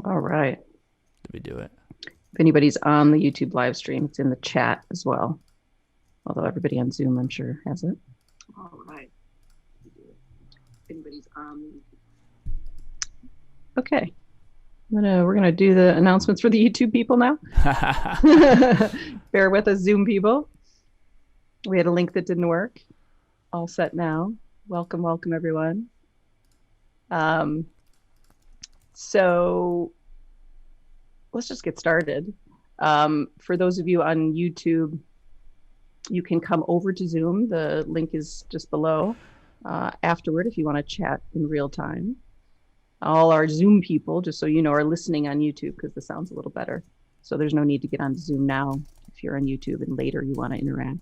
All right. Did we do it? If anybody's on the YouTube live stream, it's in the chat as well. Although everybody on Zoom, I'm sure, has it. All right. If anybody's on. Okay. We're gonna do the announcements for the YouTube people now. Bear with us, Zoom people. We had a link that didn't work. All set now. Welcome, everyone. Um, so let's just get started. For those of you on YouTube, you can come over to Zoom. The link is just below. Afterward, if you want to chat in real time. All our Zoom people, just so you know, are listening on YouTube because the sound's a little better. So there's no need to get on Zoom now if you're on YouTube and later you want to interact.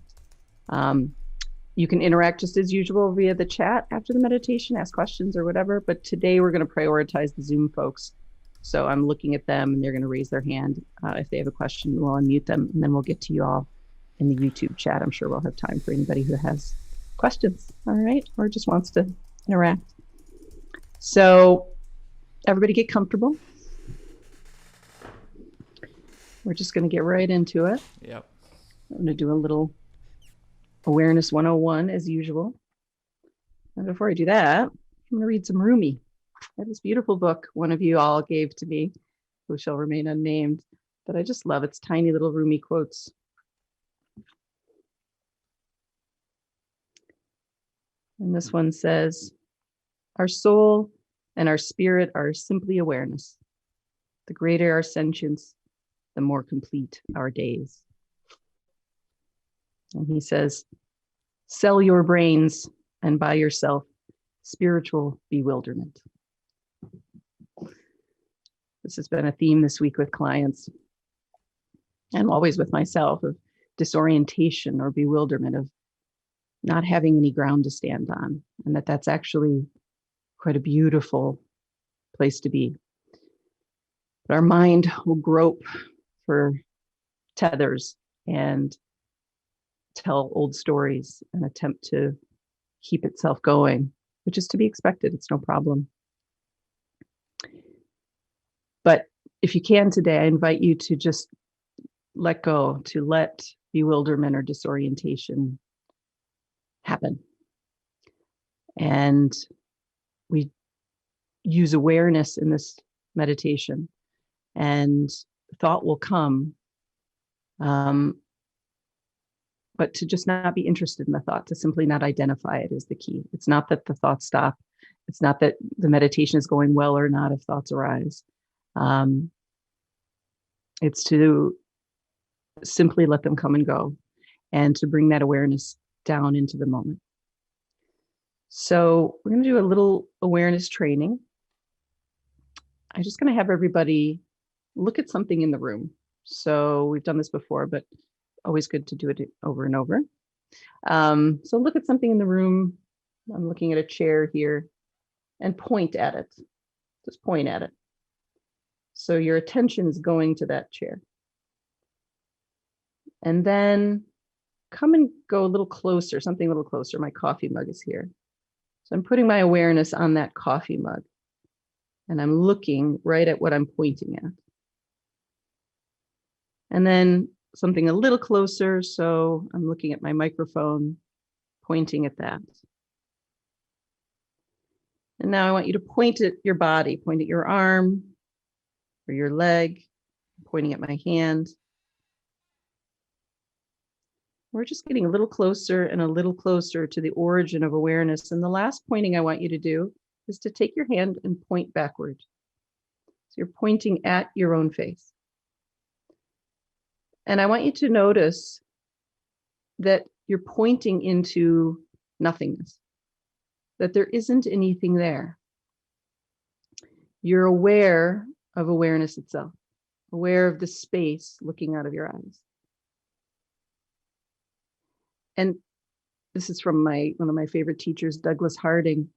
You can interact just as usual via the chat after the meditation, ask questions or whatever. But today we're going to prioritize the Zoom folks. So I'm looking at them and they're going to raise their hand. If they have a question, we'll unmute them and then we'll get to you all in the YouTube chat. I'm sure we'll have time for anybody who has questions. All right. Or just wants to interact. So everybody get comfortable. We're just going to get right into it. Yep. I'm going to do a little awareness 101 as usual. And before I do that, I'm going to read some Rumi. I have this beautiful book one of you all gave to me, who shall remain unnamed, that I just love. It's tiny little Rumi quotes. And this one says, our soul and our spirit are simply awareness. The greater our sentience, the more complete our days. And he says, sell your brains and buy yourself spiritual bewilderment. This has been a theme this week with clients and always with myself of disorientation or bewilderment, of not having any ground to stand on, and that's actually quite a beautiful place to be. But our mind will grope for tethers and tell old stories and attempt to keep itself going, which is to be expected. It's no problem. But if you can today, I invite you to just let go, to let bewilderment or disorientation happen. And we use awareness in this meditation, and thought will come. But to just not be interested in the thought, to simply not identify it is the key. It's not that the thoughts stop. It's not that the meditation is going well or not if thoughts arise. It's to simply let them come and go and to bring that awareness down into the moment. So we're going to do a little awareness training. I'm just going to have everybody look at something in the room. So we've done this before, but always good to do it over and over. So look at something in the room. I'm looking at a chair here and point at it. Just point at it. So your attention is going to that chair. And then come and go a little closer, something a little closer. My coffee mug is here. So I'm putting my awareness on that coffee mug. And I'm looking right at what I'm pointing at. And then something a little closer. So I'm looking at my microphone, pointing at that. And now I want you to point at your body, point at your arm or your leg, pointing at my hand. We're just getting a little closer and a little closer to the origin of awareness. And the last pointing I want you to do is to take your hand and point backward. So you're pointing at your own face. And I want you to notice that you're pointing into nothingness, that there isn't anything there. You're aware of awareness itself, aware of the space looking out of your eyes. And this is from one of my favorite teachers, Douglas Harding,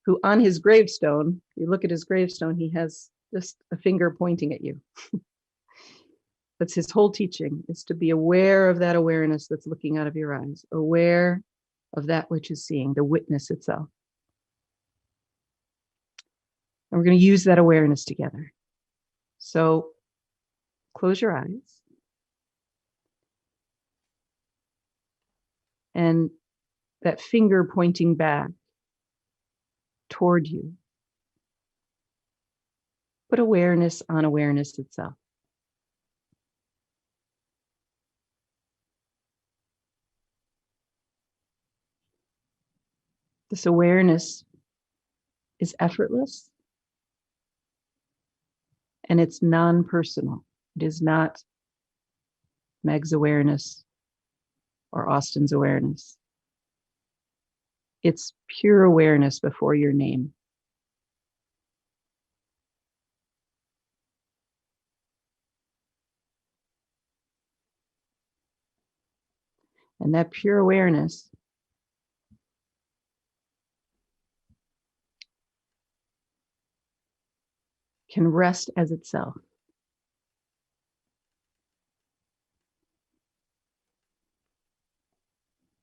who on his gravestone, you look at his gravestone, he has just a finger pointing at you. That's his whole teaching, is to be aware of that awareness that's looking out of your eyes, aware of that which is seeing, the witness itself. And we're going to use that awareness together. So close your eyes and that finger pointing back toward you. Put awareness on awareness itself. This awareness is effortless and it's non-personal. It is not Meg's awareness or Austin's awareness. It's pure awareness before your name. And that pure awareness can rest as itself.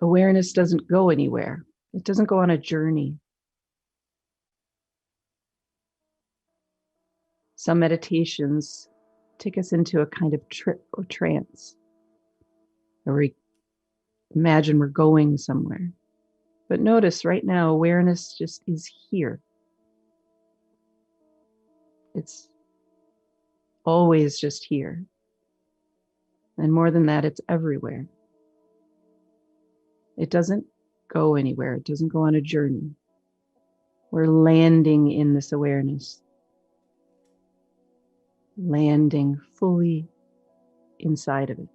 Awareness doesn't go anywhere. It doesn't go on a journey. Some meditations take us into a kind of trip or trance, or we imagine we're going somewhere. But notice right now, awareness just is here. It's always just here. And more than that, it's everywhere. It doesn't go anywhere. It doesn't go on a journey. We're landing in this awareness, landing fully inside of it.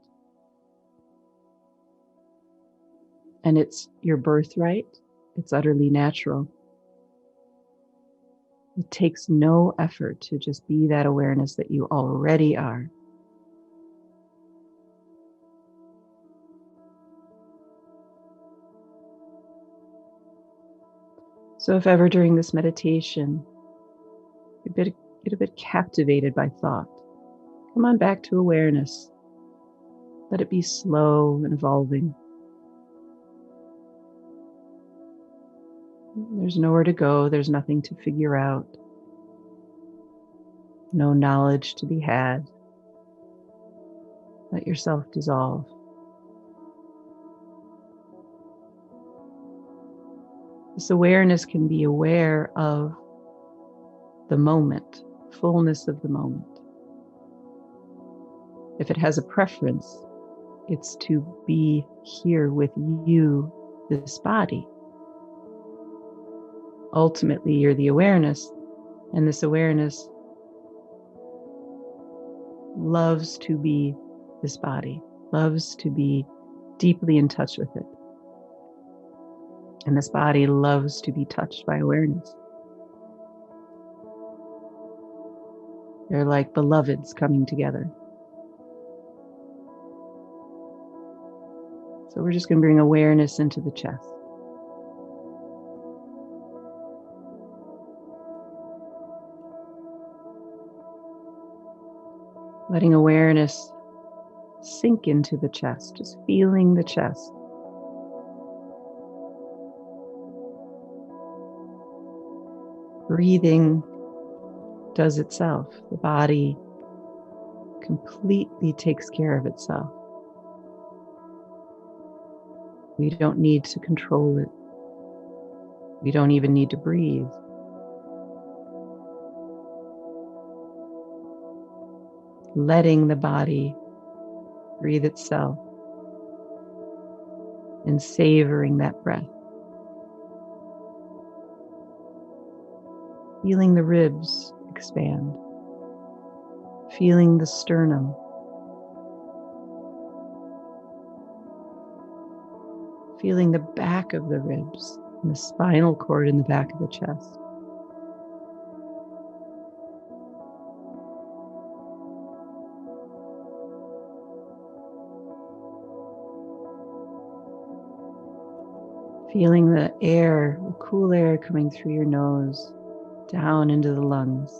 And it's your birthright. It's utterly natural. It takes no effort to just be that awareness that you already are. So if ever during this meditation, you get a bit captivated by thought, come on back to awareness. Let it be slow and evolving. There's nowhere to go. There's nothing to figure out. No knowledge to be had. Let yourself dissolve. This awareness can be aware of the moment, fullness of the moment. If it has a preference, it's to be here with you, this body. Ultimately, you're the awareness, and this awareness loves to be this body, loves to be deeply in touch with it. And this body loves to be touched by awareness. They're like beloveds coming together. So we're just going to bring awareness into the chest. Letting awareness sink into the chest, just feeling the chest. Breathing does itself. The body completely takes care of itself. We don't need to control it. We don't even need to breathe. Letting the body breathe itself and savoring that breath. Feeling the ribs expand. Feeling the sternum. Feeling the back of the ribs and the spinal cord in the back of the chest. Feeling the air, the cool air coming through your nose, down into the lungs.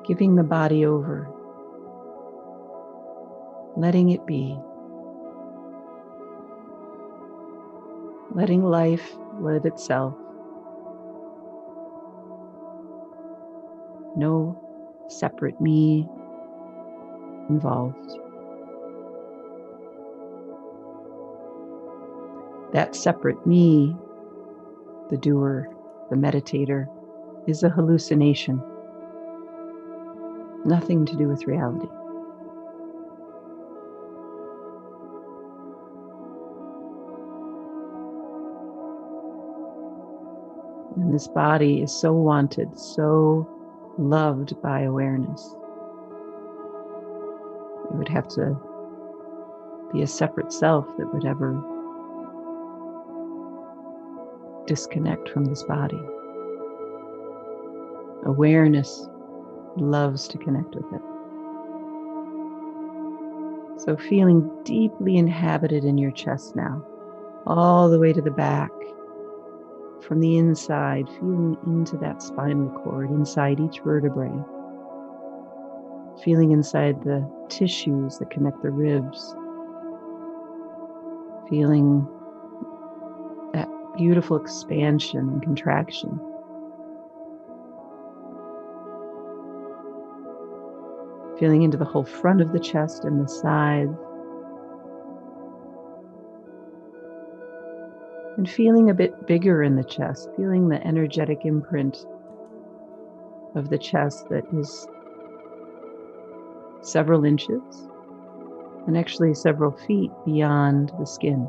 Giving the body over. Letting it be. Letting life live itself. No separate me involved. That separate me, the doer, the meditator, is a hallucination. Nothing to do with reality. And this body is so wanted, so loved by awareness. It would have to be a separate self that would ever disconnect from this body. Awareness loves to connect with it. So feeling deeply inhabited in your chest now, all the way to the back, from the inside, feeling into that spinal cord, inside each vertebrae, feeling inside the tissues that connect the ribs, feeling that beautiful expansion and contraction. Feeling into the whole front of the chest and the sides. And feeling a bit bigger in the chest, feeling the energetic imprint of the chest that is several inches and actually several feet beyond the skin.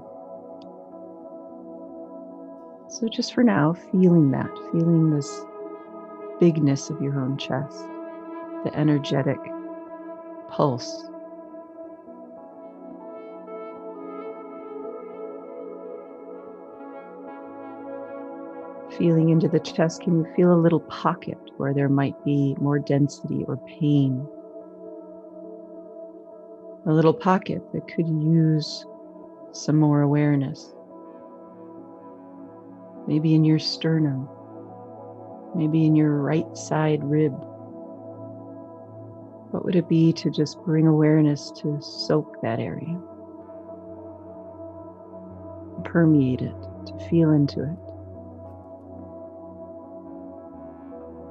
So just for now, feeling this bigness of your own chest, the energetic pulse. Feeling into the chest, can you feel a little pocket where there might be more density or pain? A little pocket that could use some more awareness. Maybe in your sternum, maybe in your right side rib. What would it be to just bring awareness to soak that area? Permeate it, to feel into it.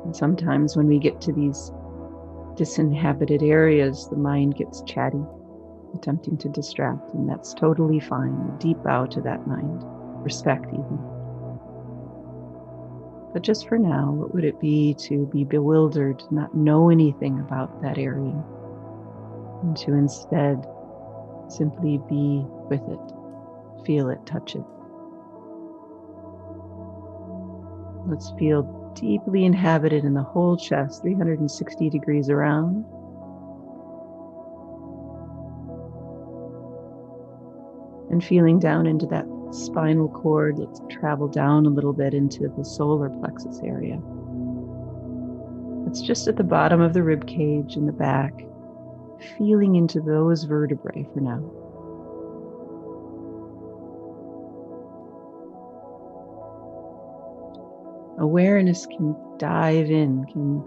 And sometimes when we get to these disinhabited areas, the mind gets chatty, attempting to distract, and that's totally fine. A deep bow to that mind, respect even. But just for now, what would it be to be bewildered, not know anything about that area, and to instead simply be with it, feel it, touch it. Let's feel deeply inhabited in the whole chest, 360 degrees around. And feeling down into that spinal cord, let's travel down a little bit into the solar plexus area. It's just at the bottom of the rib cage in the back, feeling into those vertebrae for now. Awareness can dive in, can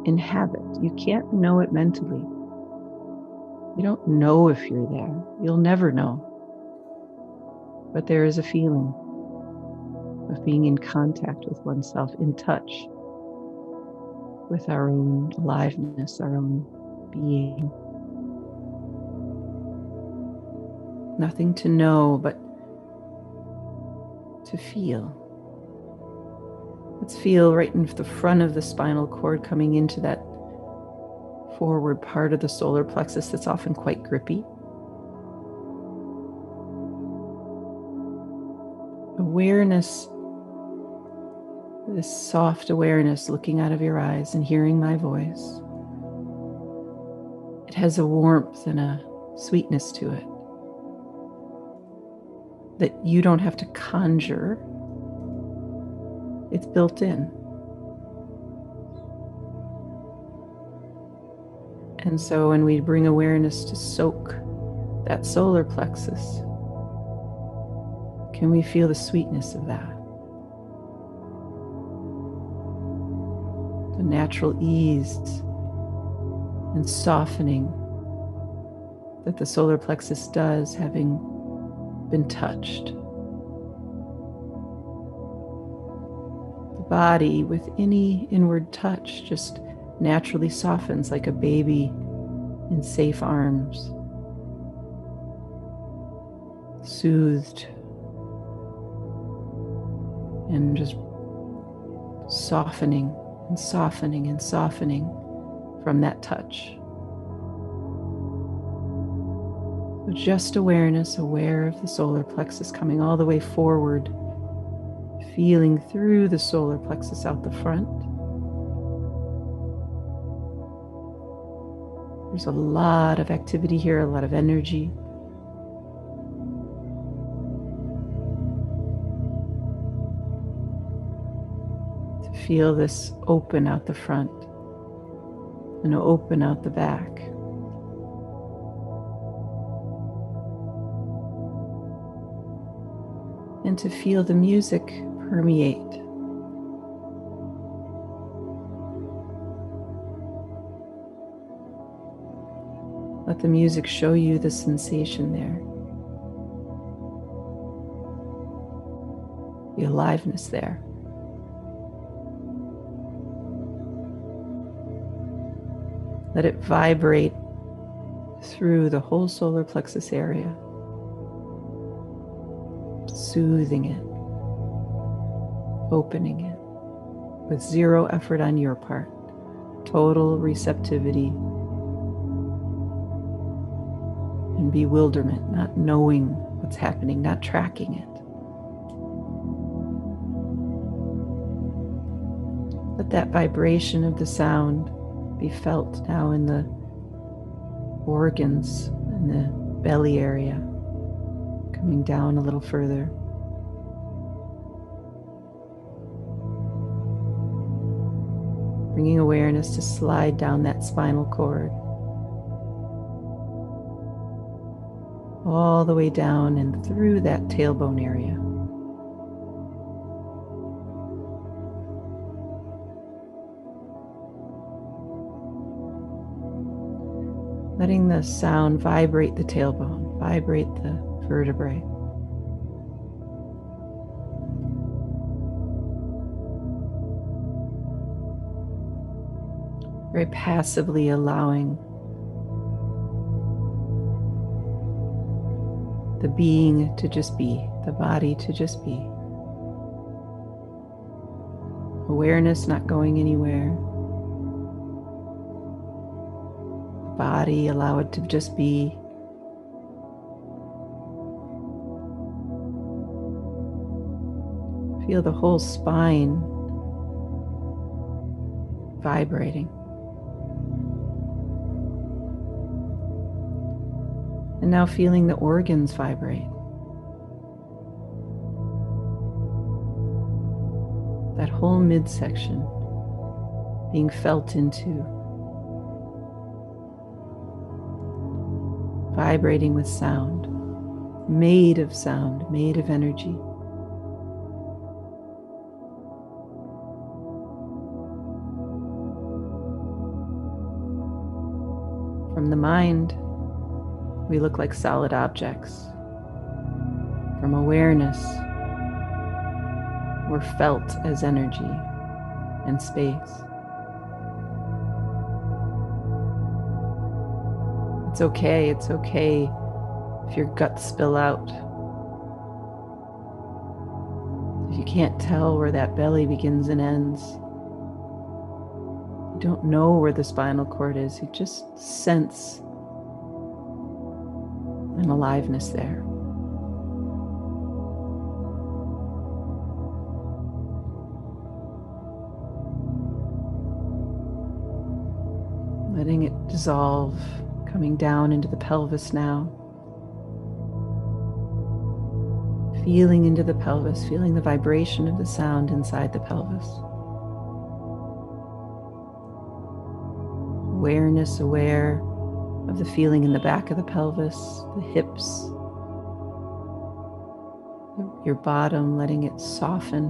inhabit. You can't know it mentally. You don't know if you're there. You'll never know. But there is a feeling of being in contact with oneself, in touch with our own aliveness, our own being. Nothing to know, but to feel. Let's feel right in the front of the spinal cord, coming into that forward part of the solar plexus that's often quite grippy. Awareness, this soft awareness looking out of your eyes and hearing my voice. It has a warmth and a sweetness to it that you don't have to conjure. It's built in. And so when we bring awareness to soak that solar plexus, can we feel the sweetness of that? The natural ease and softening that the solar plexus does, having been touched. The body with any inward touch just naturally softens like a baby in safe arms, soothed and just softening and softening and softening from that touch. So just awareness, aware of the solar plexus coming all the way forward, feeling through the solar plexus out the front. There's a lot of activity here, a lot of energy. To feel this open out the front and open out the back. And to feel the music permeate. Let the music show you the sensation there, the aliveness there. Let it vibrate through the whole solar plexus area, soothing it, opening it with zero effort on your part, total receptivity and bewilderment, not knowing what's happening, not tracking it. Let that vibration of the sound be felt now in the organs, in the belly area, coming down a little further. Bringing awareness to slide down that spinal cord, all the way down and through that tailbone area. Letting the sound vibrate the tailbone, vibrate the vertebrae. Very passively allowing the being to just be, the body to just be. Awareness not going anywhere. The body, allow it to just be. Feel the whole spine vibrating. And now feeling the organs vibrate. That whole midsection being felt into, vibrating with sound, made of energy. From the mind, we look like solid objects. From awareness, we're felt as energy and space. It's okay if your guts spill out. If you can't tell where that belly begins and ends. You don't know where the spinal cord is. You just sense an aliveness there. Letting it dissolve, coming down into the pelvis now. Feeling into the pelvis, feeling the vibration of the sound inside the pelvis. Awareness, aware of the feeling in the back of the pelvis, the hips, your bottom, letting it soften.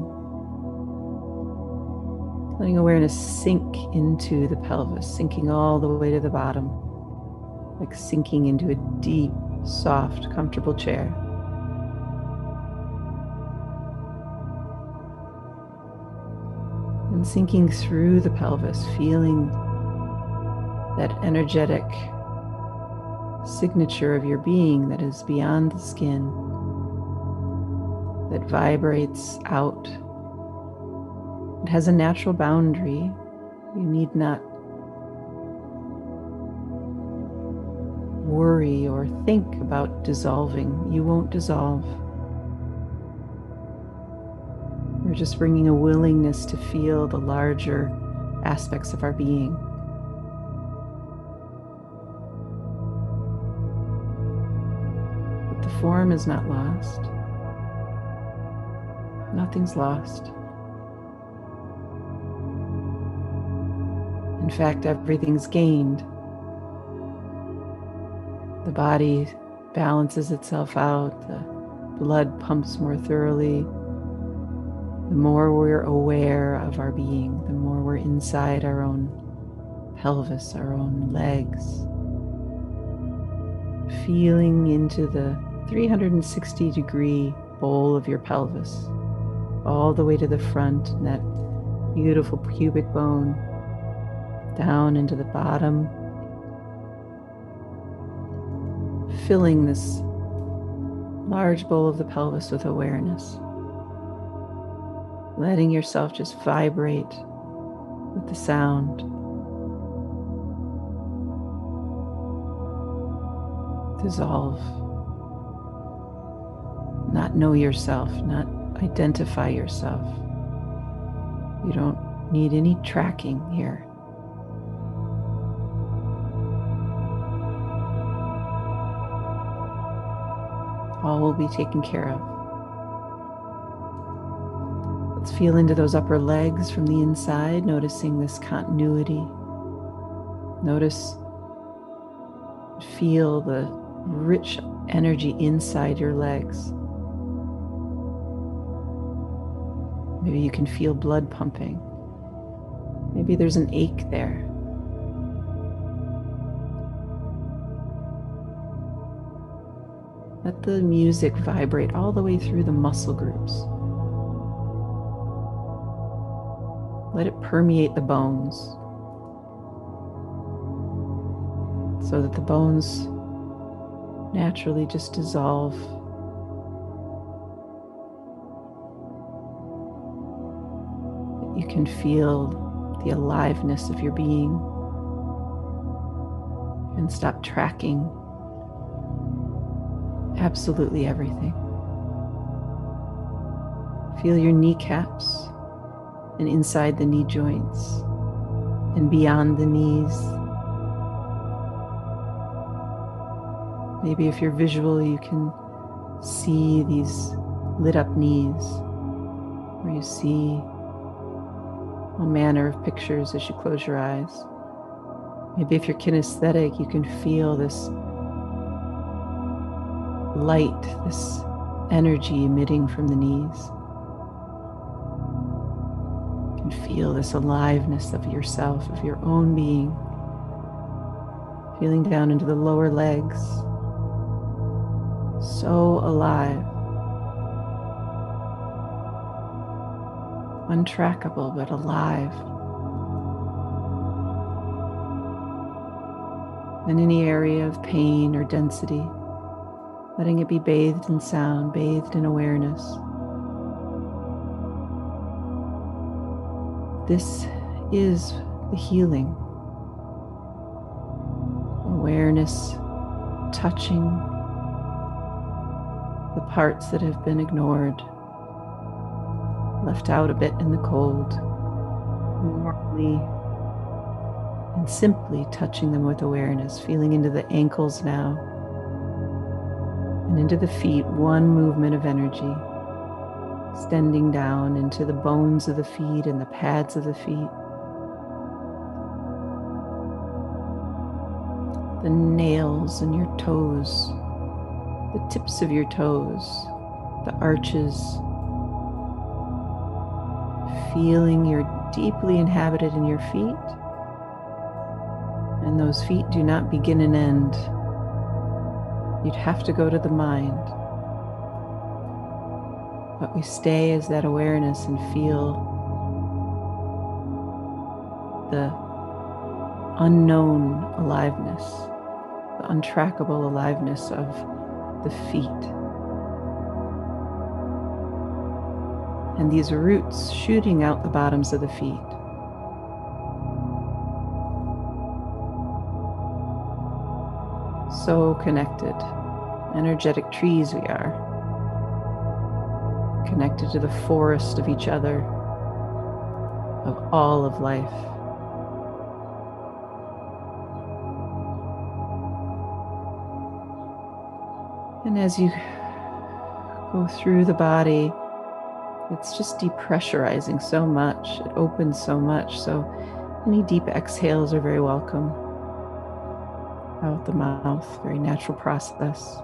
Letting awareness sink into the pelvis, sinking all the way to the bottom, like sinking into a deep, soft, comfortable chair. And sinking through the pelvis, feeling that energetic signature of your being that is beyond the skin, that vibrates out. It has a natural boundary. You need not worry or think about dissolving. You won't dissolve. We're just bringing a willingness to feel the larger aspects of our being. But the form is not lost. Nothing's lost. In fact, everything's gained. The body balances itself out. The blood pumps more thoroughly. The more we're aware of our being, the more we're inside our own pelvis, our own legs, feeling into the 360-degree bowl of your pelvis, all the way to the front, and that beautiful pubic bone, down into the bottom, filling this large bowl of the pelvis with awareness. Letting yourself just vibrate with the sound. Dissolve. Not know yourself, not identify yourself. You don't need any tracking here. All will be taken care of. Let's feel into those upper legs from the inside, noticing this continuity. Notice, feel the rich energy inside your legs. Maybe you can feel blood pumping. Maybe there's an ache there. Let the music vibrate all the way through the muscle groups. Let it permeate the bones so that the bones naturally just dissolve. You can feel the aliveness of your being and stop tracking absolutely everything. Feel your kneecaps and inside the knee joints and beyond the knees. Maybe if you're visual, you can see these lit up knees, where you see all manner of pictures as you close your eyes. Maybe if you're kinesthetic, you can feel this light, this energy emitting from the knees. You can feel this aliveness of yourself, of your own being, feeling down into the lower legs. So alive. Untrackable, but alive. In any area of pain or density, letting it be bathed in sound, bathed in awareness. This is the healing. Awareness touching the parts that have been ignored, left out a bit in the cold, warmly and simply touching them with awareness, feeling into the ankles now and into the feet, one movement of energy, extending down into the bones of the feet and the pads of the feet, the nails and your toes, the tips of your toes, the arches, feeling you're deeply inhabited in your feet, and those feet do not begin and end. You'd have to go to the mind, but we stay as that awareness and feel the unknown aliveness, the untrackable aliveness of the feet. And these roots shooting out the bottoms of the feet. So connected, energetic trees we are, connected to the forest of each other, of all of life. And as you go through the body, it's just depressurizing so much. It opens so much. So any deep exhales are very welcome. Out the mouth, very natural process.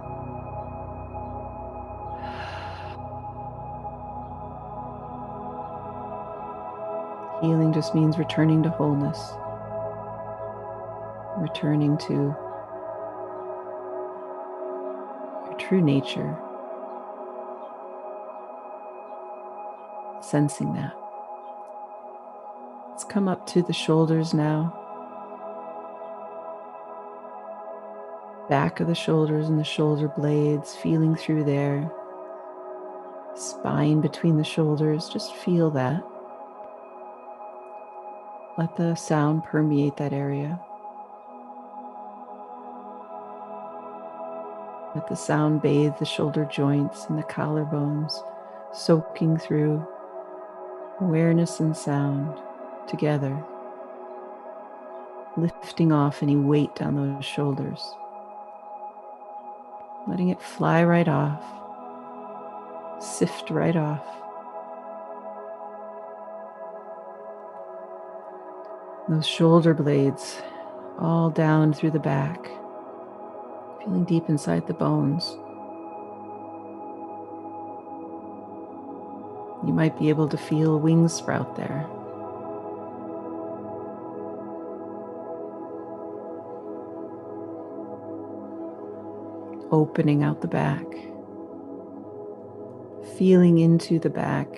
Healing just means returning to wholeness, returning to your true nature, sensing that. Let's come up to the shoulders now. Back of the shoulders and the shoulder blades, feeling through there. Spine between the shoulders, just feel that. Let the sound permeate that area. Let the sound bathe the shoulder joints and the collarbones, soaking through awareness and sound together, lifting off any weight on those shoulders, letting it fly right off, sift right off. Those shoulder blades all down through the back, feeling deep inside the bones. You might be able to feel wings sprout there. Opening out the back, feeling into the back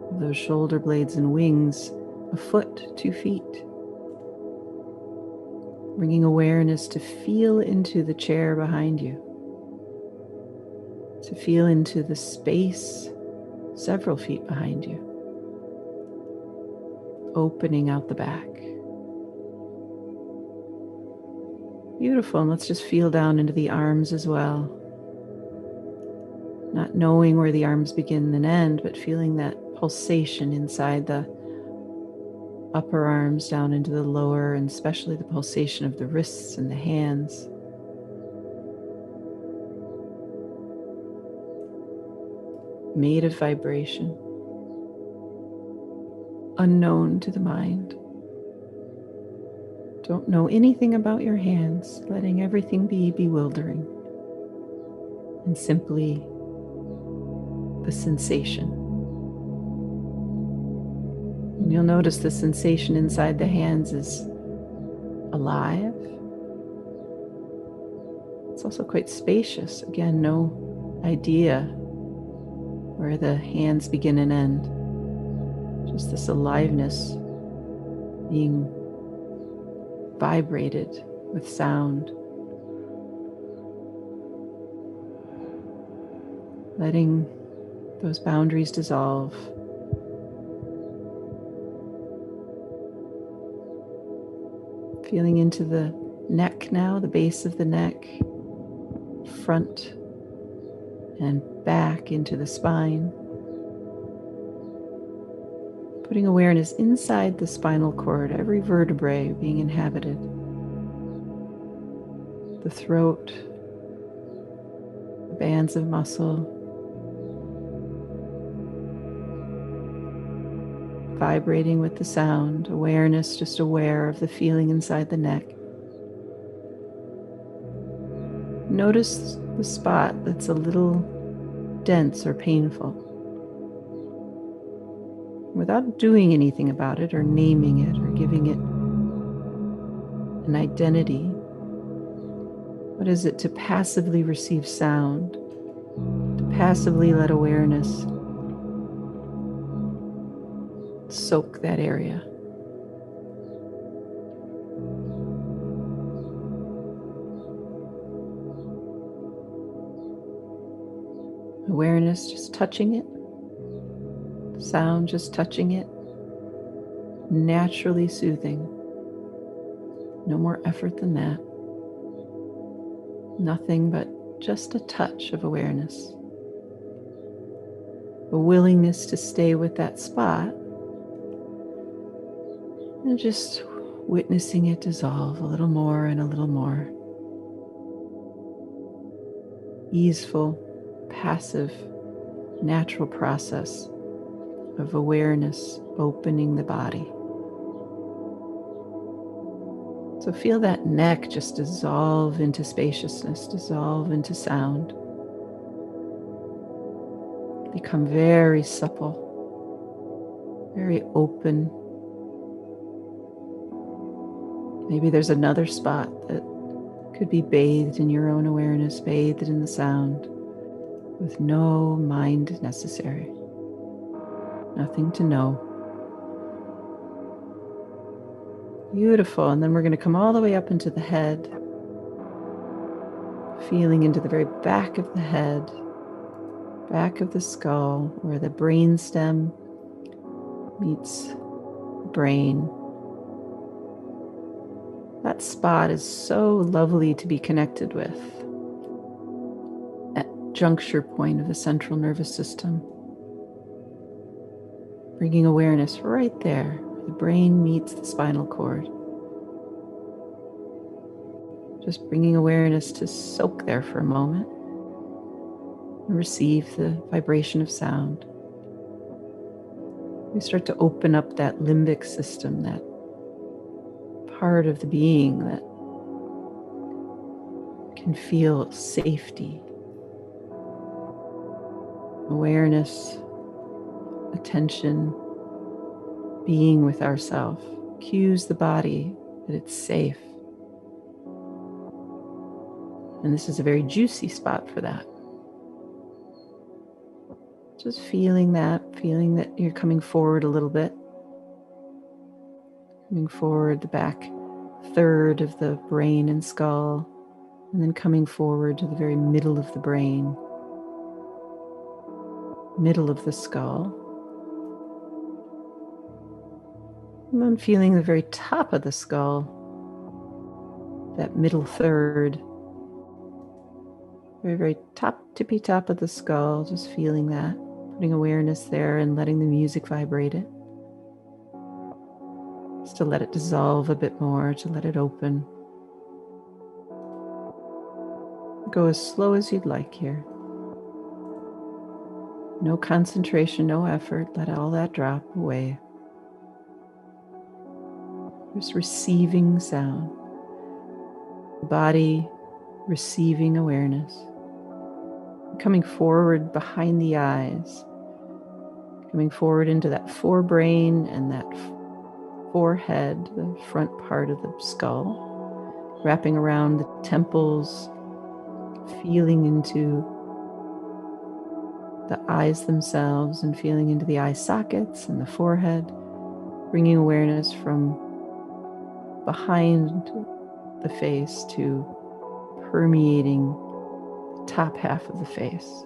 of those shoulder blades and wings, a foot, 2 feet. Bringing awareness to feel into the chair behind you, to feel into the space several feet behind you, opening out the back. Beautiful, and let's just feel down into the arms as well. Not knowing where the arms begin and end, but feeling that pulsation inside the upper arms down into the lower, and especially the pulsation of the wrists and the hands. Made of vibration, unknown to the mind. Don't know anything about your hands, letting everything be bewildering, and simply the sensation. And you'll notice the sensation inside the hands is alive. It's also quite spacious. Again, no idea where the hands begin and end. Just this aliveness being vibrated with sound. Letting those boundaries dissolve. Feeling into the neck now, the base of the neck, front and back into the spine. Putting awareness inside the spinal cord, every vertebrae being inhabited. The throat, the bands of muscle, vibrating with the sound, awareness just aware of the feeling inside the neck. Notice the spot that's a little dense or painful. Without doing anything about it or naming it or giving it an identity, what is it to passively receive sound, to passively let awareness soak that area? Awareness just touching it, sound just touching it, naturally soothing. No more effort than that. Nothing but just a touch of awareness. A willingness to stay with that spot and just witnessing it dissolve a little more and a little more. Easeful, passive, natural process of awareness opening the body. So feel that neck just dissolve into spaciousness, dissolve into sound. Become very supple, very open. Maybe there's another spot that could be bathed in your own awareness, bathed in the sound, with no mind necessary. Nothing to know. Beautiful. And then we're going to come all the way up into the head, feeling into the very back of the head, back of the skull, where the brain stem meets the brain. That spot is so lovely to be connected with. That juncture point of the central nervous system. Bringing awareness right there, where the brain meets the spinal cord. Just bringing awareness to soak there for a moment and receive the vibration of sound. We start to open up that limbic system, that part of the being that can feel safety, awareness, attention, being with ourself, cues the body that it's safe. And this is a very juicy spot for that. Just feeling that you're coming forward a little bit. Coming forward the back third of the brain and skull, and then coming forward to the very middle of the brain, middle of the skull. And then feeling the very top of the skull, that middle third, very top, tippy top of the skull, just feeling that, putting awareness there and letting the music vibrate it. Just to let it dissolve a bit more, to let it open. Go as slow as you'd like here. No concentration, no effort. Let all that drop away. Just receiving sound. The body receiving awareness. Coming forward behind the eyes. Coming forward into that forebrain and that forehead, the front part of the skull. Wrapping around the temples. Feeling into the eyes themselves and feeling into the eye sockets and the forehead, bringing awareness from behind the face to permeating the top half of the face,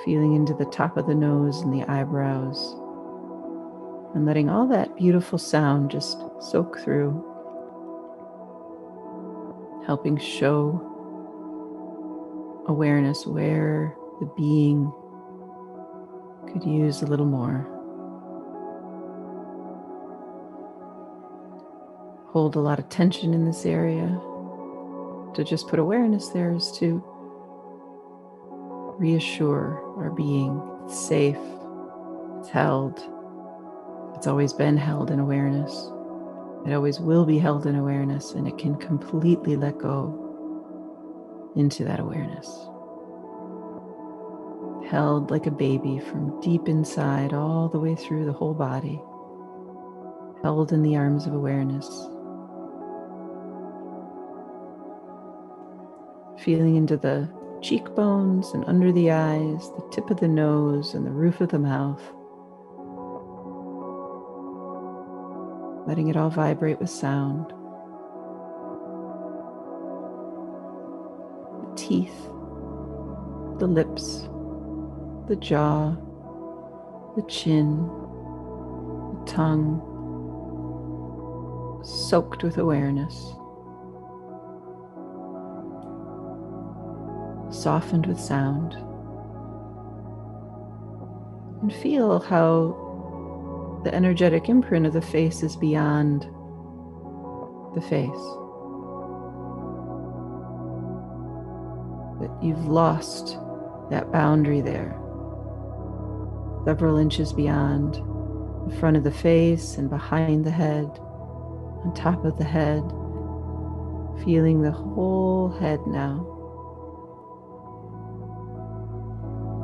feeling into the top of the nose and the eyebrows, and letting all that beautiful sound just soak through, helping show awareness where the being could use a little more. Hold a lot of tension in this area. To just put awareness there is to reassure our being it's safe, it's held, it's always been held in awareness. It always will be held in awareness, and it can completely let go into that awareness. Held like a baby from deep inside all the way through the whole body. Held in the arms of awareness. Feeling into the cheekbones and under the eyes, the tip of the nose and the roof of the mouth. Letting it all vibrate with sound. The teeth, the lips, the jaw, the chin, the tongue, soaked with awareness, softened with sound. And feel how the energetic imprint of the face is beyond the face. That you've lost that boundary there, several inches beyond the front of the face and behind the head, on top of the head, feeling the whole head now,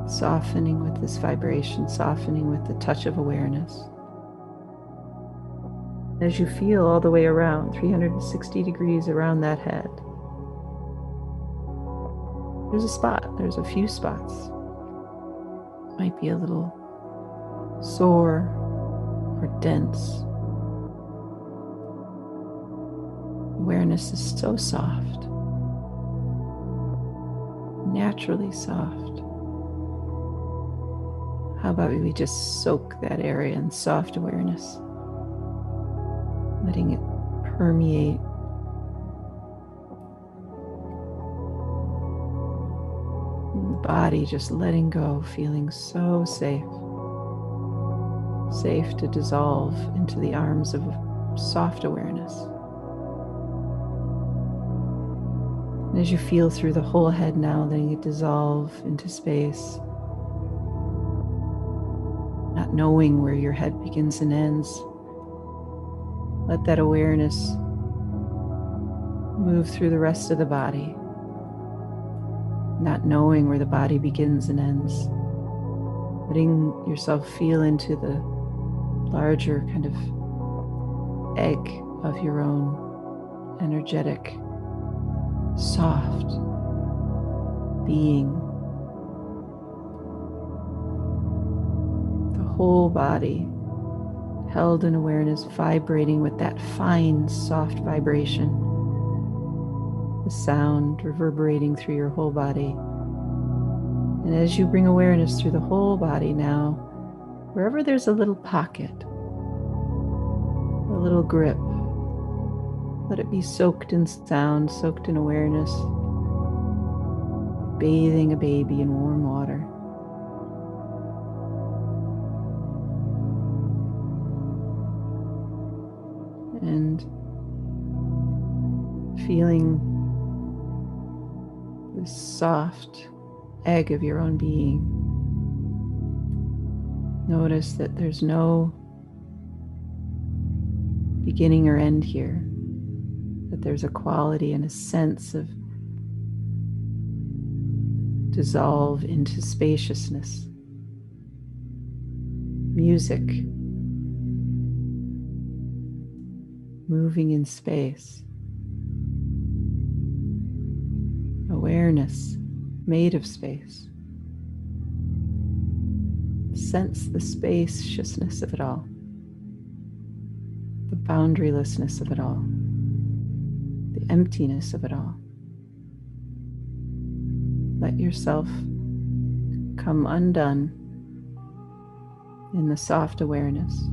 softening with this vibration, softening with the touch of awareness. As you feel all the way around, 360 degrees around that head, there's a spot, there's a few spots. Might be a little sore or dense. Awareness is so soft, naturally soft. How about we just soak that area in soft awareness, letting it permeate. The body just letting go, feeling so safe. Safe to dissolve into the arms of soft awareness. And as you feel through the whole head now, letting it dissolve into space, not knowing where your head begins and ends, let that awareness move through the rest of the body, not knowing where the body begins and ends, letting yourself feel into the larger kind of egg of your own energetic, soft being. The whole body held in awareness, vibrating with that fine, soft vibration. The sound reverberating through your whole body. And as you bring awareness through the whole body now, wherever there's a little pocket, a little grip, let it be soaked in sound, soaked in awareness, bathing a baby in warm water. And feeling this soft egg of your own being. Notice that there's no beginning or end here, that there's a quality and a sense of dissolve into spaciousness. Music moving in space. Awareness made of space. Sense the spaciousness of it all, the boundarylessness of it all, the emptiness of it all. Let yourself come undone in the soft awareness.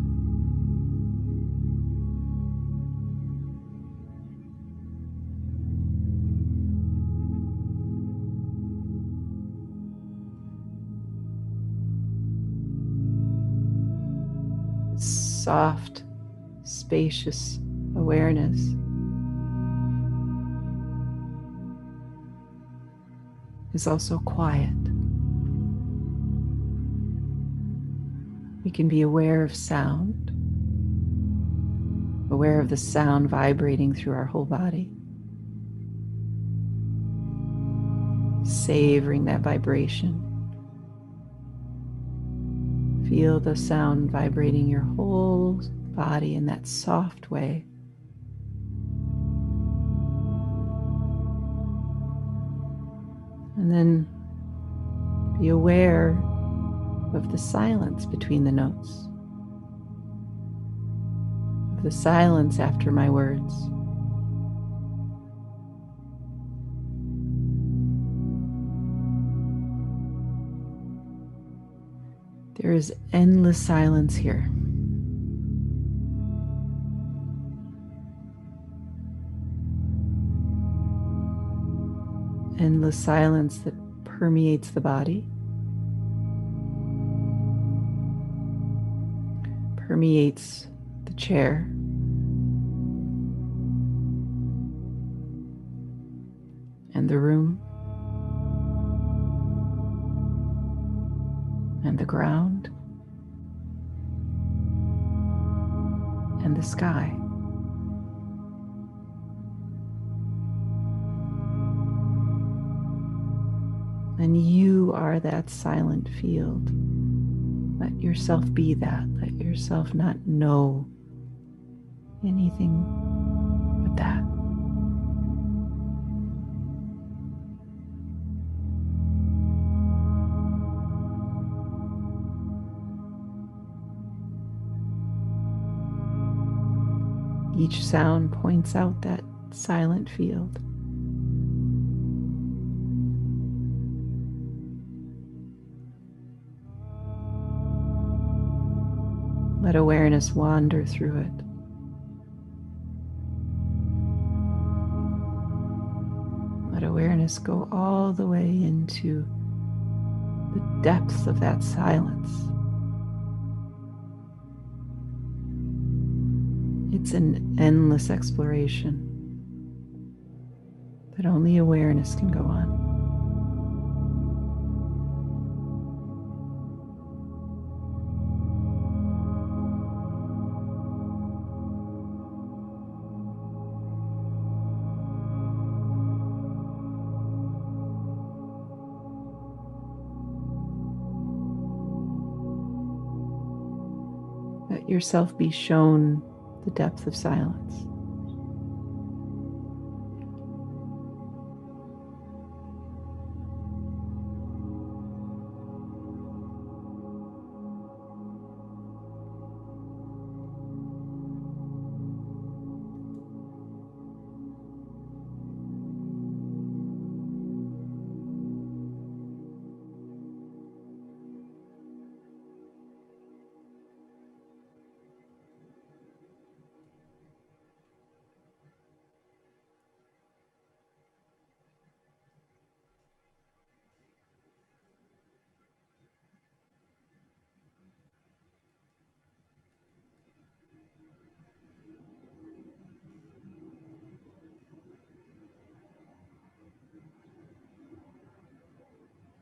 Soft, spacious awareness is also quiet. We can be aware of sound, aware of the sound vibrating through our whole body, savoring that vibration. Feel the sound vibrating your whole body in that soft way. And then be aware of the silence between the notes, of the silence after my words. There is endless silence here. Endless silence that permeates the body, permeates the chair, and the room, and the ground, and the sky. And you are that silent field. Let yourself be that. Let yourself not know anything but that. Each sound points out that silent field. Let awareness wander through it. Let awareness go all the way into the depths of that silence. It's an endless exploration that only awareness can go on. Let yourself be shown the depth of silence.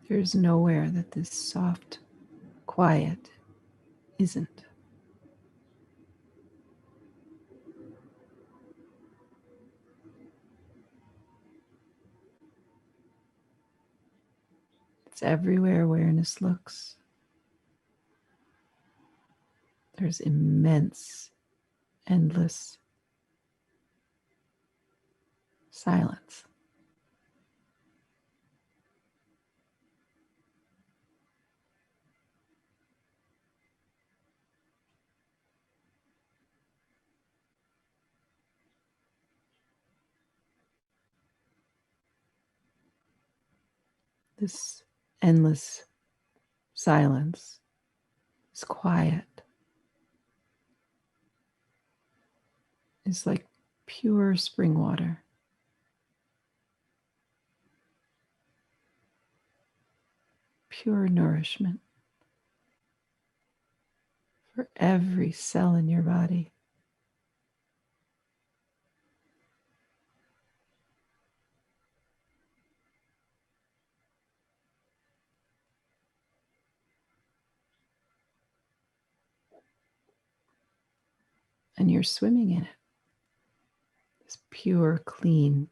There's nowhere that this soft quiet isn't. It's everywhere awareness looks. There's immense, endless silence. This endless silence, this quiet, is like pure spring water. Pure nourishment for every cell in your body. And you're swimming in it. This pure, clean,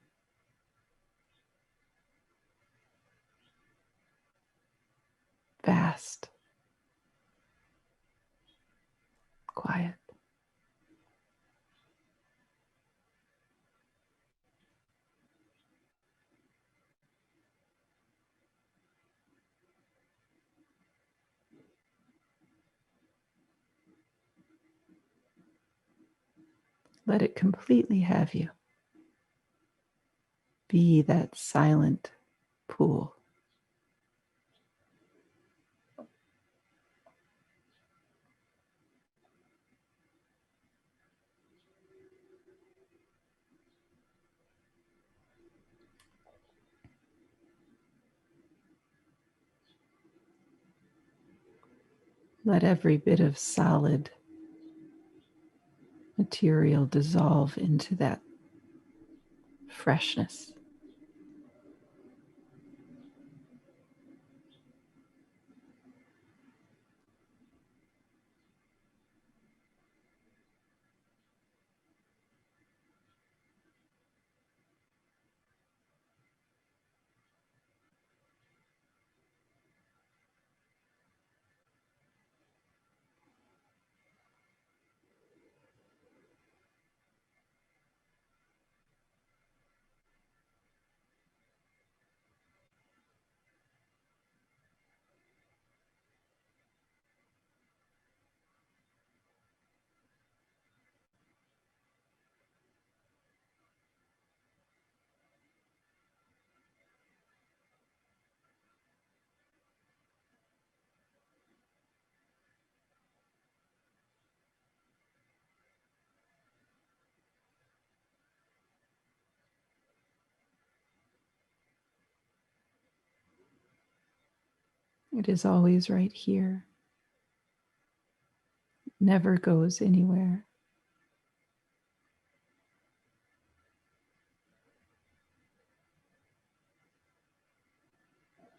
vast, quiet. Let it completely have you. Be that silent pool. Let every bit of solid material dissolve into that freshness. It is always right here, never goes anywhere.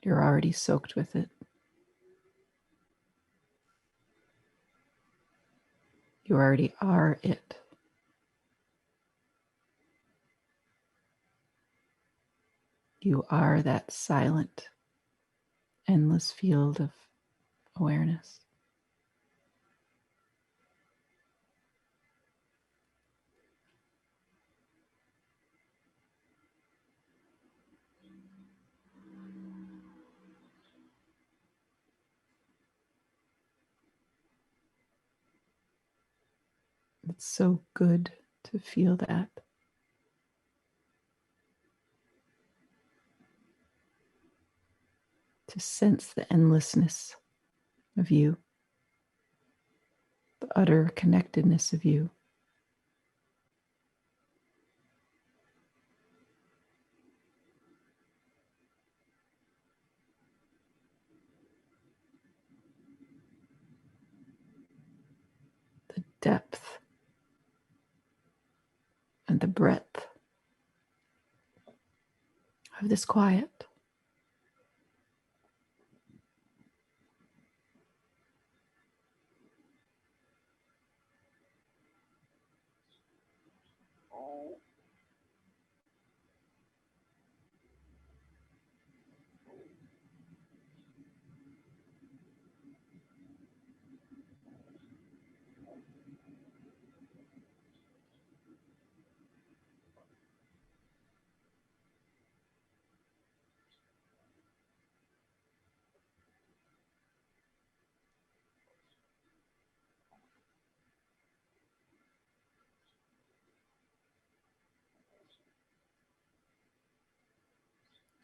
You're already soaked with it. You already are it. You are that silent, endless field of awareness. It's so good to feel that. To sense the endlessness of you, the utter connectedness of you. The depth and the breadth of this quiet.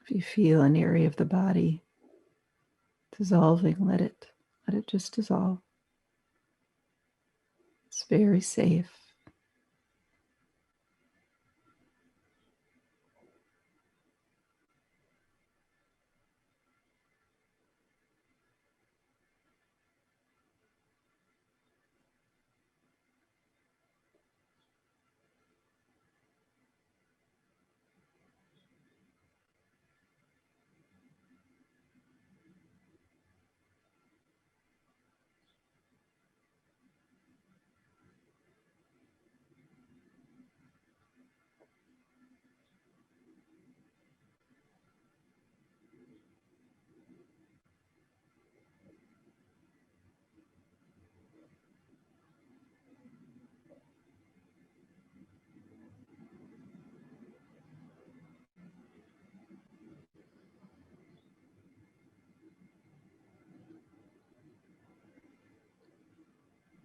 If you feel an area of the body dissolving, let it just dissolve. It's very safe.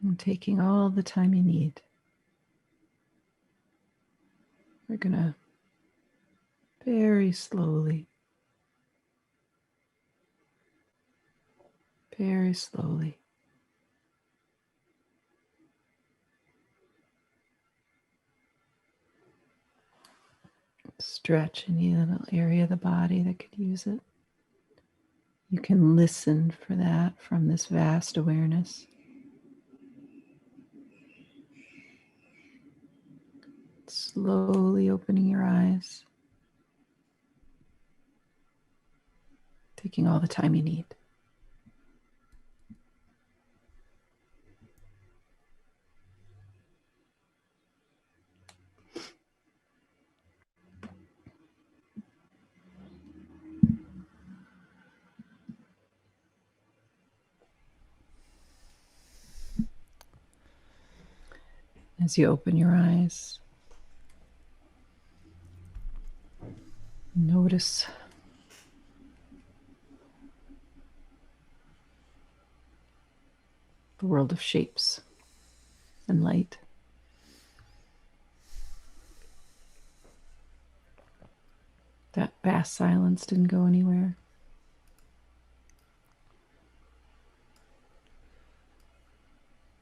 And taking all the time you need. We're going to very slowly, very slowly stretch any little area of the body that could use it. You can listen for that from this vast awareness. Slowly opening your eyes, taking all the time you need. As you open your eyes, notice the world of shapes and light. That vast silence didn't go anywhere.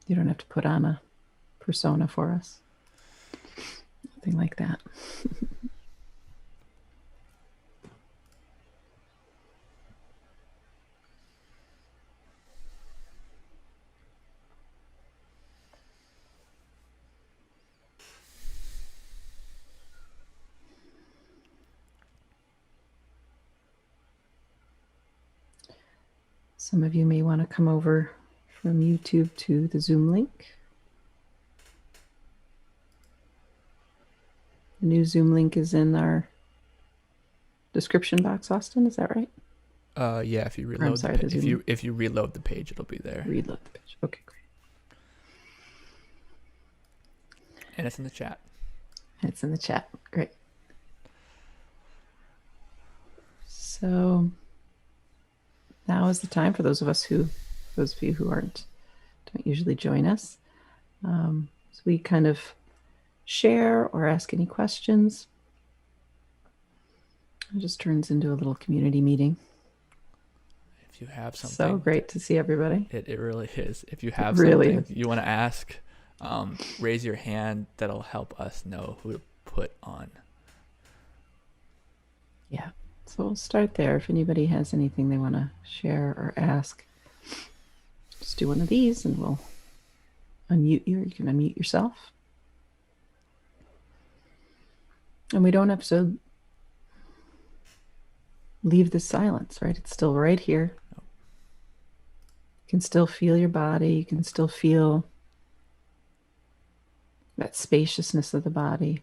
You don't have to put on a persona for us. Nothing like that. Some of you may want to come over from YouTube to the Zoom link. The new Zoom link is in our description box, Austin, is that right? Yeah, if you reload the page, if you reload the page, it'll be there. Reload the page. Okay, great. And it's in the chat. It's in the chat. Great. So now is the time for those of you who don't usually join us. So we kind of share or ask any questions. It just turns into a little community meeting. If you have something. So great to see everybody. It really is. If you have something you want to ask, raise your hand. That'll help us know who to put on. Yeah. So we'll start there. If anybody has anything they want to share or ask, just do one of these and we'll unmute you. You can unmute yourself. And we don't have to leave the silence, right? It's still right here. You can still feel your body. You can still feel that spaciousness of the body.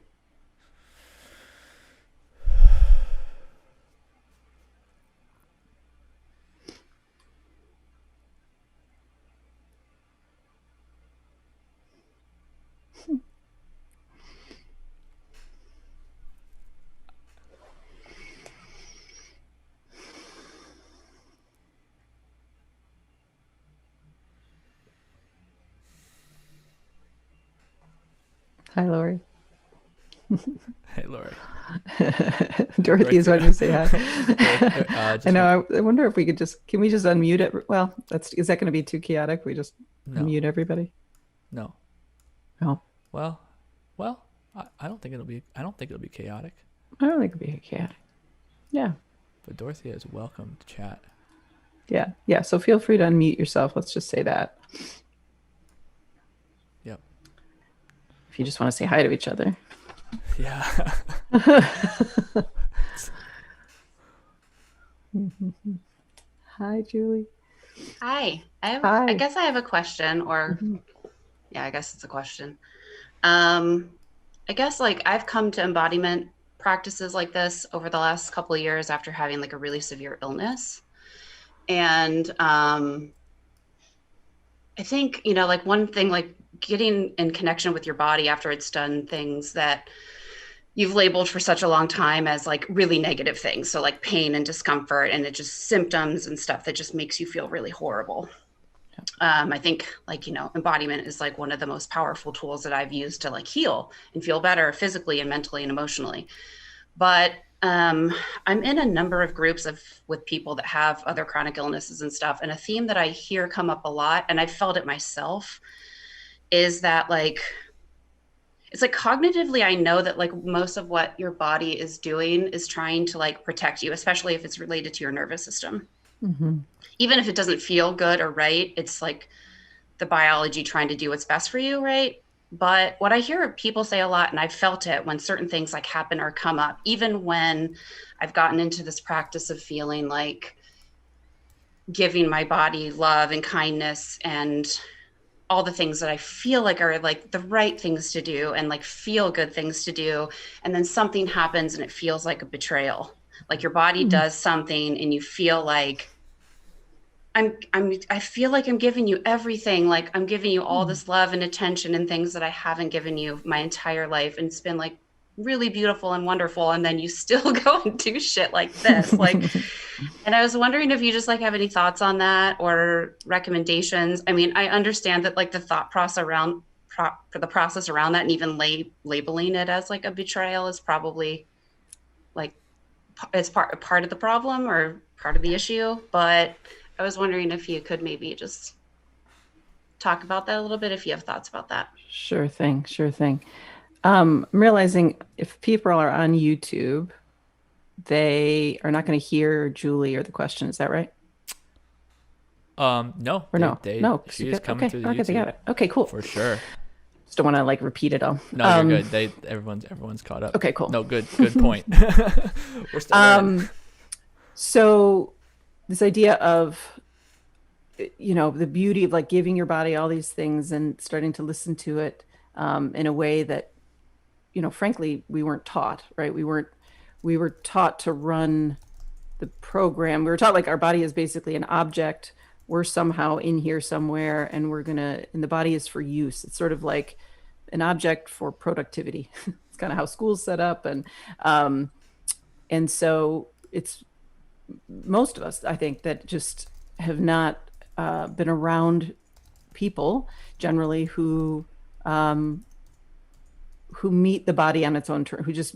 Hi, Lori. Hey, Lori. Dorothy is wanting to say hi. I know. I wonder if we could can we just unmute it? Well, is that going to be too chaotic? We just unmute everybody? No. No. Well, I don't think it'll be chaotic. I don't think it'll be chaotic. Yeah. But Dorothy is welcome to chat. Yeah. Yeah. So feel free to unmute yourself. Let's just say that. Yep. If you just want to say hi to each other. Yeah. Hi, Julie. Hi. I guess I have a question, or yeah, I guess it's a question. I guess I've come to embodiment practices like this over the last couple of years after having a really severe illness. And I think, one thing, getting in connection with your body after it's done things that you've labeled for such a long time as really negative things. So pain and discomfort, and it just symptoms and stuff that just makes you feel really horrible. I think embodiment is one of the most powerful tools that I've used to heal and feel better physically and mentally and emotionally. But I'm in a number of groups with people that have other chronic illnesses and stuff. And a theme that I hear come up a lot, and I've felt it myself, is that it's cognitively, I know that most of what your body is doing is trying to protect you, especially if it's related to your nervous system. Mm-hmm. Even if it doesn't feel good or right, it's like the biology trying to do what's best for you, right? But what I hear people say a lot, and I've felt it when certain things like happen or come up, even when I've gotten into this practice of feeling like giving my body love and kindness and all the things that I feel like are like the right things to do and like feel good things to do. And then something happens and it feels like a betrayal. Like your body Mm-hmm. does something and you feel like I feel like I'm giving you everything. Like I'm giving you all this love and attention and things that I haven't given you my entire life. And it's been like really beautiful and wonderful. And then you still go and do shit like this. Like, and I was wondering if you just like have any thoughts on that or recommendations. I mean, I understand that like the thought process around for the process around that and even labeling it as like a betrayal is probably like it's part of the problem or part of the issue. But I was wondering if you could maybe just talk about that a little bit if you have thoughts about that. Sure thing. Sure thing. I'm realizing if people are on YouTube, they are not going to hear Julie or the question. Is that right? No, Or no? No. she is coming Okay. through the Okay. They got YouTube it. Okay. Cool. for sure. Just don't want to like repeat it all. No, you're good. Everyone's caught up. Okay. Cool. No, good point. We're still learning. So this idea of, you know, the beauty of like giving your body all these things and starting to listen to it in a way that, you know, frankly, we weren't taught, right? We were taught to run the program. We were taught like our body is basically an object. We're somehow in here somewhere and and the body is for use. It's sort of like an object for productivity. It's kind of how school's set up. And so it's most of us, I think, that just have not been around people generally who meet the body on its own terms, who just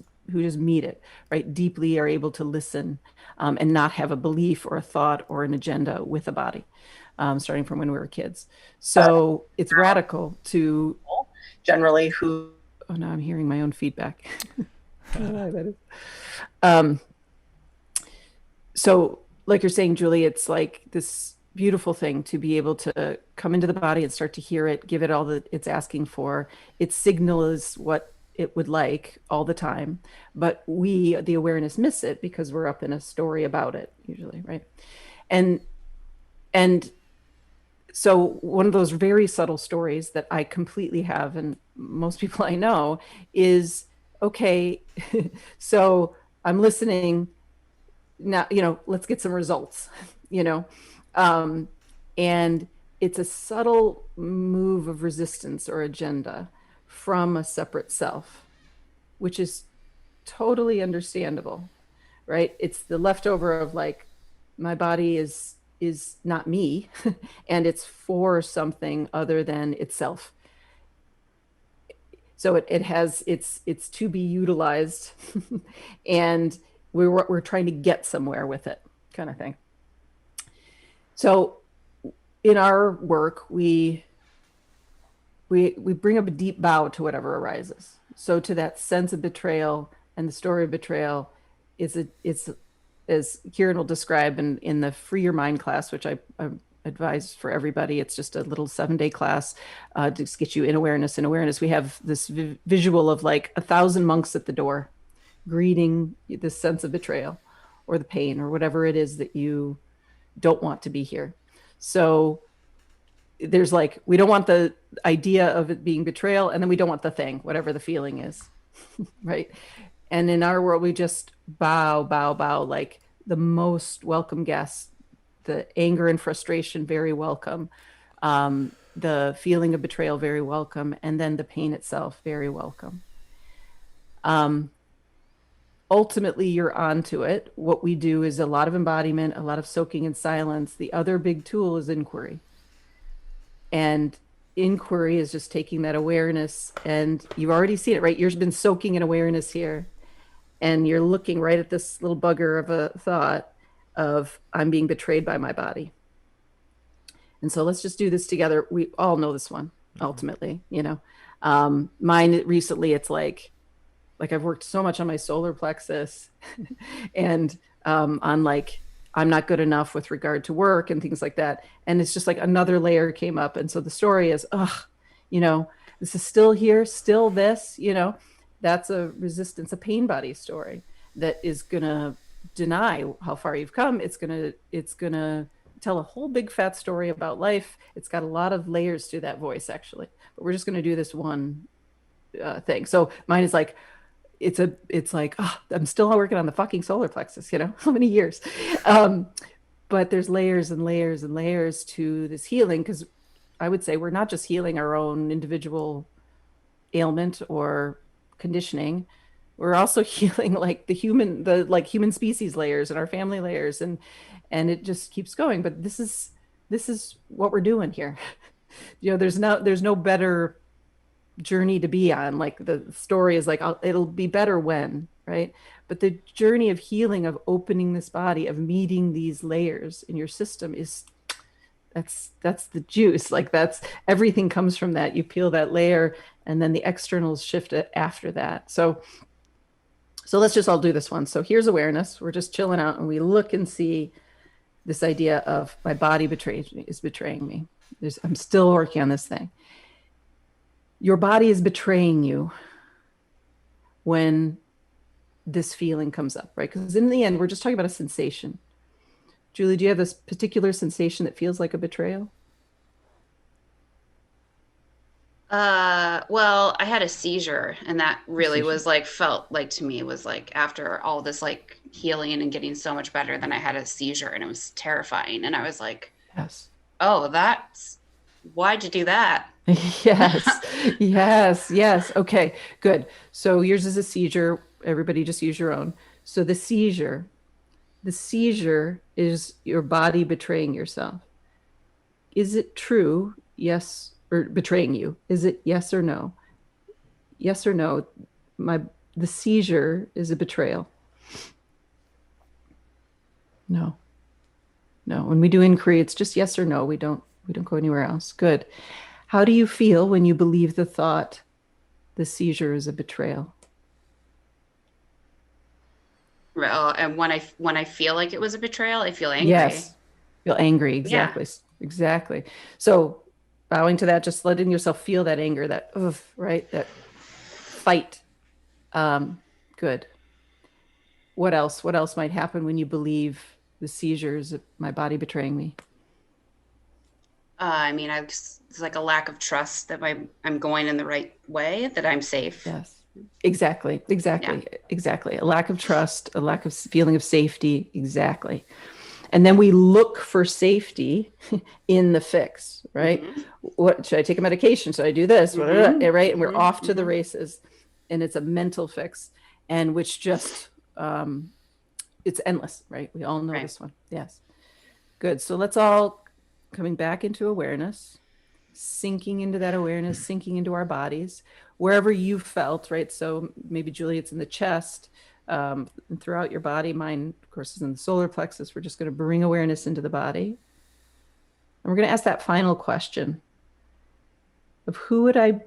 meet it, right? Deeply are able to listen and not have a belief or a thought or an agenda with a body, starting from when we were kids. So it's radical to generally who, oh, now I'm hearing my own feedback. So like you're saying, Julie, it's like this beautiful thing to be able to come into the body and start to hear it, give it all that it's asking for. Its signal is what it would like all the time, but we, the awareness, miss it because we're up in a story about it usually, right? And so one of those very subtle stories that I completely have, and most people I know, is okay, so I'm listening now, you know, let's get some results, you know. And it's a subtle move of resistance or agenda from a separate self, which is totally understandable, right? It's the leftover of like, my body is not me and it's for something other than itself. So it has, it's to be utilized and we're trying to get somewhere with it, kind of thing. So in our work, we bring up a deep bow to whatever arises. So to that sense of betrayal and the story of betrayal it's as Kieran will describe in the Free Your Mind class, which I advise for everybody. It's just a little 7-day class to get you in awareness. In awareness, we have this visual of like 1,000 monks at the door greeting this sense of betrayal or the pain or whatever it is that you don't want to be here. So there's like, we don't want the idea of it being betrayal, and then we don't want the thing, whatever the feeling is, right? And in our world, we just bow, like the most welcome guests, the anger and frustration, very welcome. The feeling of betrayal, very welcome. And then the pain itself, very welcome. Ultimately, you're onto it. What we do is a lot of embodiment, a lot of soaking in silence. The other big tool is inquiry. And inquiry is just taking that awareness, and you've already seen it, right? You've been soaking in awareness here, and you're looking right at this little bugger of a thought of, I'm being betrayed by my body. And so let's just do this together. We all know this one, ultimately, you know. Mine recently, it's like I've worked so much on my solar plexus and on like I'm not good enough with regard to work and things like that. And it's just like another layer came up. And so the story is, this is still here, still this, that's a resistance, a pain body story that is going to deny how far you've come. It's going to tell a whole big fat story about life. It's got a lot of layers to that voice, actually. But we're just going to do this one thing. So mine is like, it's like, I'm still working on the fucking solar plexus, how many years? But there's layers and layers and layers to this healing, because I would say we're not just healing our own individual ailment or conditioning. We're also healing like the human species layers and our family layers, and it just keeps going. But this is what we're doing here. There's no better journey to be on. Like the story is like, it'll be better when, right? But the journey of healing, of opening this body, of meeting these layers in your system is that's the juice. Like that's everything comes from that. You peel that layer and then the externals shift it after that. So let's just all do this one. So here's awareness. We're just chilling out and we look and see this idea of my body is betraying me. I'm still working on this thing. Your body is betraying you when this feeling comes up, right? Because in the end, we're just talking about a sensation. Julie, do you have this particular sensation that feels like a betrayal? Well, I had a seizure, and that really was like, felt like to me was like after all this like healing and getting so much better, then I had a seizure and it was terrifying. And I was like, yes. Oh, why'd you do that? Yes. Okay, good. So yours is a seizure. Everybody just use your own. So the seizure is your body betraying yourself. Is it true? Yes. Or betraying you. Is it yes or no? Yes or no? The seizure is a betrayal. No. When we do inquiry, it's just yes or no. We don't go anywhere else. Good. How do you feel when you believe the thought the seizure is a betrayal? Well, and when I feel like it was a betrayal, I feel angry. Yes. Feel angry. Exactly. Yeah. Exactly. So bowing to that, just letting yourself feel that anger, that right? That fight. Good. What else? What else might happen when you believe the seizure is my body betraying me? I mean, it's like a lack of trust that I'm going in the right way, that I'm safe. Yes, exactly. A lack of trust, a lack of feeling of safety. Exactly. And then we look for safety in the fix, right? Mm-hmm. What should I take a medication? Should I do this? Mm-hmm. Right? And we're off to the races, and it's a mental fix, and which just it's endless, right? We all know this one. Yes. Good. So let's all coming back into awareness, sinking into that awareness, sinking into our bodies, wherever you felt, right? So maybe, Julie, it's in the chest, and throughout your body. Mine, of course, is in the solar plexus. We're just going to bring awareness into the body. And we're going to ask that final question of who would I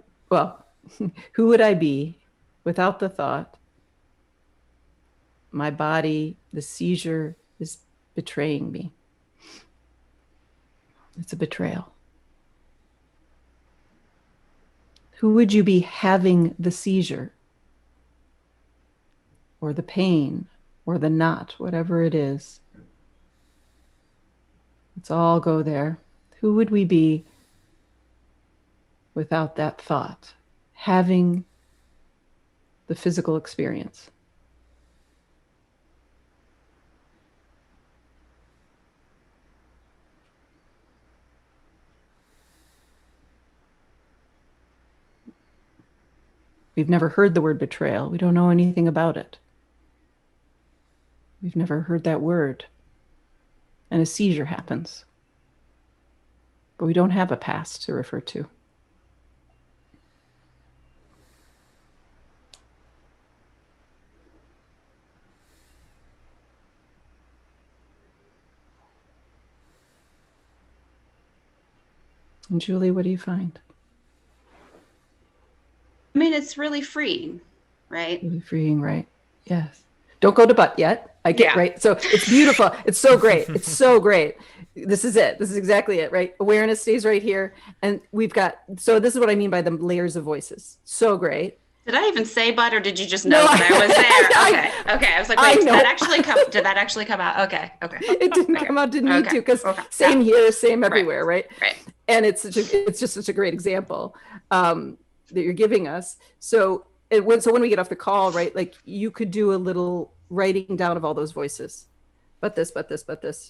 be without the thought, my body, the seizure is betraying me. It's a betrayal. Who would you be having the seizure or the pain or the knot, whatever it is? Let's all go there. Who would we be without that thought, having the physical experience? We've never heard the word betrayal. We don't know anything about it. We've never heard that word. And a seizure happens. But we don't have a past to refer to. And Julie, what do you find? I mean, it's really freeing, right? Really freeing, right? Yes. Don't go to butt yet. I get, right? So it's beautiful. It's so great. It's so great. This is it. This is exactly it, right? Awareness stays right here. And we've got, so this is what I mean by the layers of voices. So great. Did I even say but, or did you just know that I was there? Okay. I was like, wait, did that actually come out? Okay. It didn't come out, didn't need to, because same here, same everywhere, right? And it's just such a great example that you're giving us. So when we get off the call, right, like you could do a little writing down of all those voices, but this,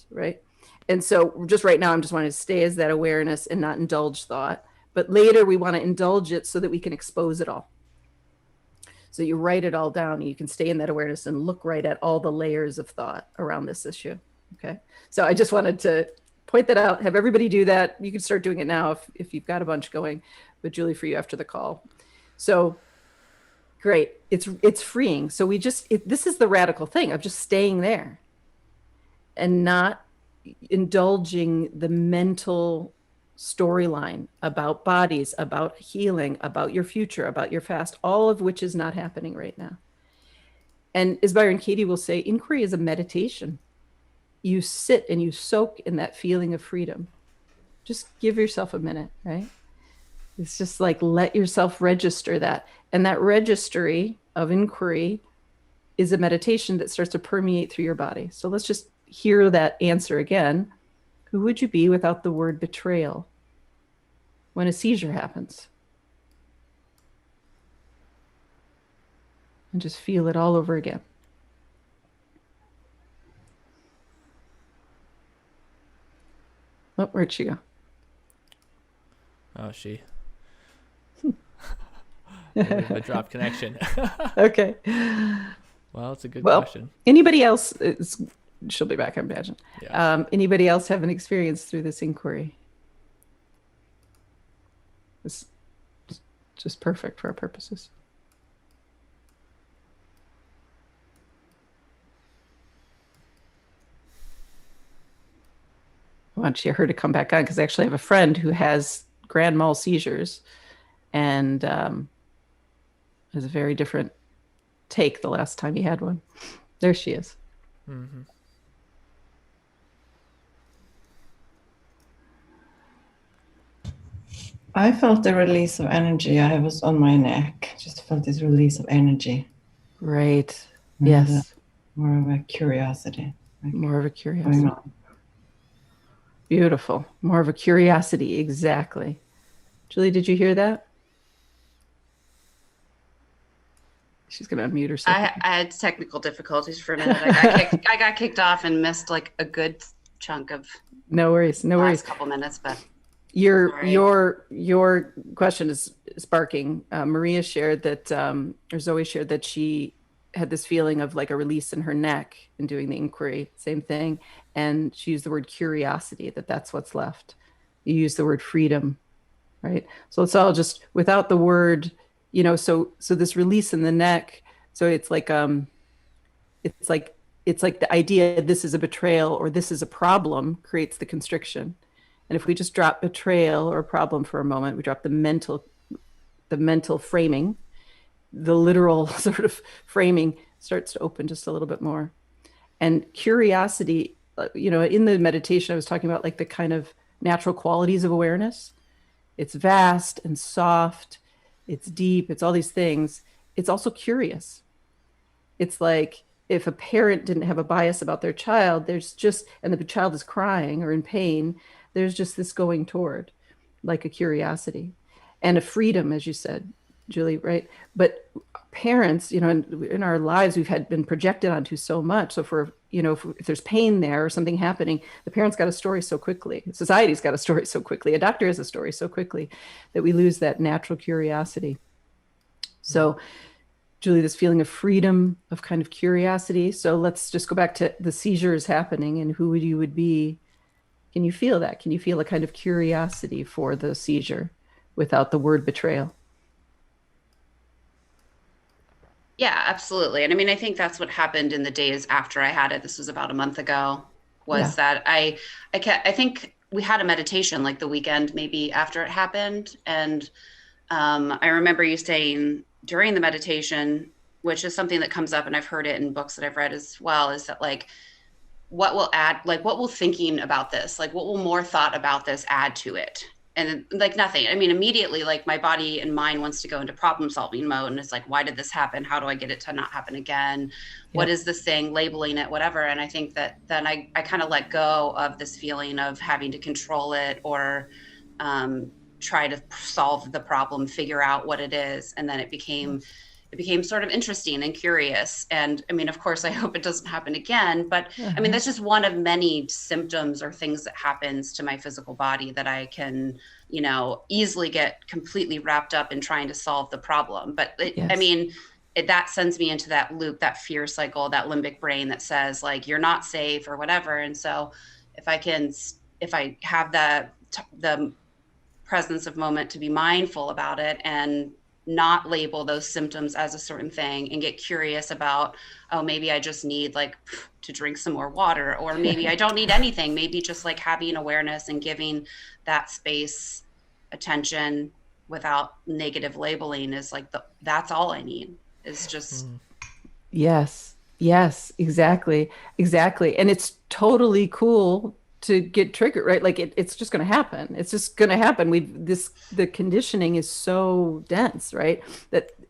right? And so just right now, I'm just wanting to stay as that awareness and not indulge thought. But later we want to indulge it so that we can expose it all. So you write it all down and you can stay in that awareness and look right at all the layers of thought around this issue. Okay. So I just wanted to point that out, have everybody do that. You can start doing it now if you've got a bunch going, but Julie, for you after the call. So great. It's freeing. So this is the radical thing of just staying there and not indulging the mental storyline about bodies, about healing, about your future, about your past, all of which is not happening right now. And as Byron Katie will say, inquiry is a meditation. You sit and you soak in that feeling of freedom. Just give yourself a minute, right? It's just like, let yourself register that. And that registry of inquiry is a meditation that starts to permeate through your body. So let's just hear that answer again. Who would you be without the word betrayal when a seizure happens? And just feel it all over again. Oh, where'd she go? Oh, she. A drop connection. Okay. Well, it's a good question. Anybody else? She'll be back, I imagine. Yeah. Anybody else have an experience through this inquiry? It's just perfect for our purposes. I want her to come back on because I actually have a friend who has grand mal seizures and has a very different take the last time he had one. There she is. Mm-hmm. I felt the release of energy. I was on my neck. Just felt this release of energy. Right. And yes. More of a curiosity. More of a curiosity. Beautiful. More of a curiosity. Exactly. Julie, did you hear that? She's going to unmute herself. I had technical difficulties for a minute. I got kicked off and missed like a good chunk of. No worries. No worries. Last couple minutes, but. Your question is sparking. Maria shared that, or Zoe shared that she had this feeling of like a release in her neck in doing the inquiry. Same thing. And she used the word curiosity, that's what's left. You use the word freedom, right? So it's all just without the word, so this release in the neck. So it's like the idea this is a betrayal or this is a problem creates the constriction. And if we just drop betrayal or problem for a moment, we drop the mental framing, the literal sort of framing starts to open just a little bit more. And curiosity, in the meditation, I was talking about like the kind of natural qualities of awareness. It's vast and soft, it's deep, it's all these things. It's also curious. It's like if a parent didn't have a bias about their child, and the child is crying or in pain, there's just this going toward, like a curiosity and a freedom, as you said, Julie, right? But parents, in our lives, we've been projected onto so much. So if there's pain there or something happening, the parent's got a story so quickly. Society's got a story so quickly. A doctor has a story so quickly that we lose that natural curiosity. So, Julie, this feeling of freedom, of kind of curiosity. So let's just go back to the seizures happening and who you would be. Can you feel that? Can you feel a kind of curiosity for the seizure without the word betrayal? Yeah, absolutely. And I mean, I think that's what happened in the days after I had it. This was about a month ago, that I think we had a meditation like the weekend, maybe after it happened. And I remember you saying during the meditation, which is something that comes up, and I've heard it in books that I've read as well, is that like, what will thinking about this, like what will more thought about this add to it? And like nothing. I mean, immediately, like my body and mind wants to go into problem solving mode. And it's like, why did this happen? How do I get it to not happen again? Yep. What is this thing, labeling it, whatever. And I think that then I kind of let go of this feeling of having to control it or try to solve the problem, figure out what it is. And then it became sort of interesting and curious. And I mean, of course, I hope it doesn't happen again, but I mean, that's just one of many symptoms or things that happens to my physical body that I can, you know, easily get completely wrapped up in trying to solve the problem. But I mean, that sends me into that loop, that fear cycle, that limbic brain that says like, you're not safe or whatever. And so if I have the presence of moment to be mindful about it and not label those symptoms as a certain thing and get curious about, oh, maybe I just need like to drink some more water, or maybe I don't need anything. Maybe just like having awareness and giving that space attention without negative labeling is like that's all I need, is just. Yes, exactly. And it's totally cool to get triggered, right? Like it's just going to happen. It's just going to happen. The conditioning is so dense, right?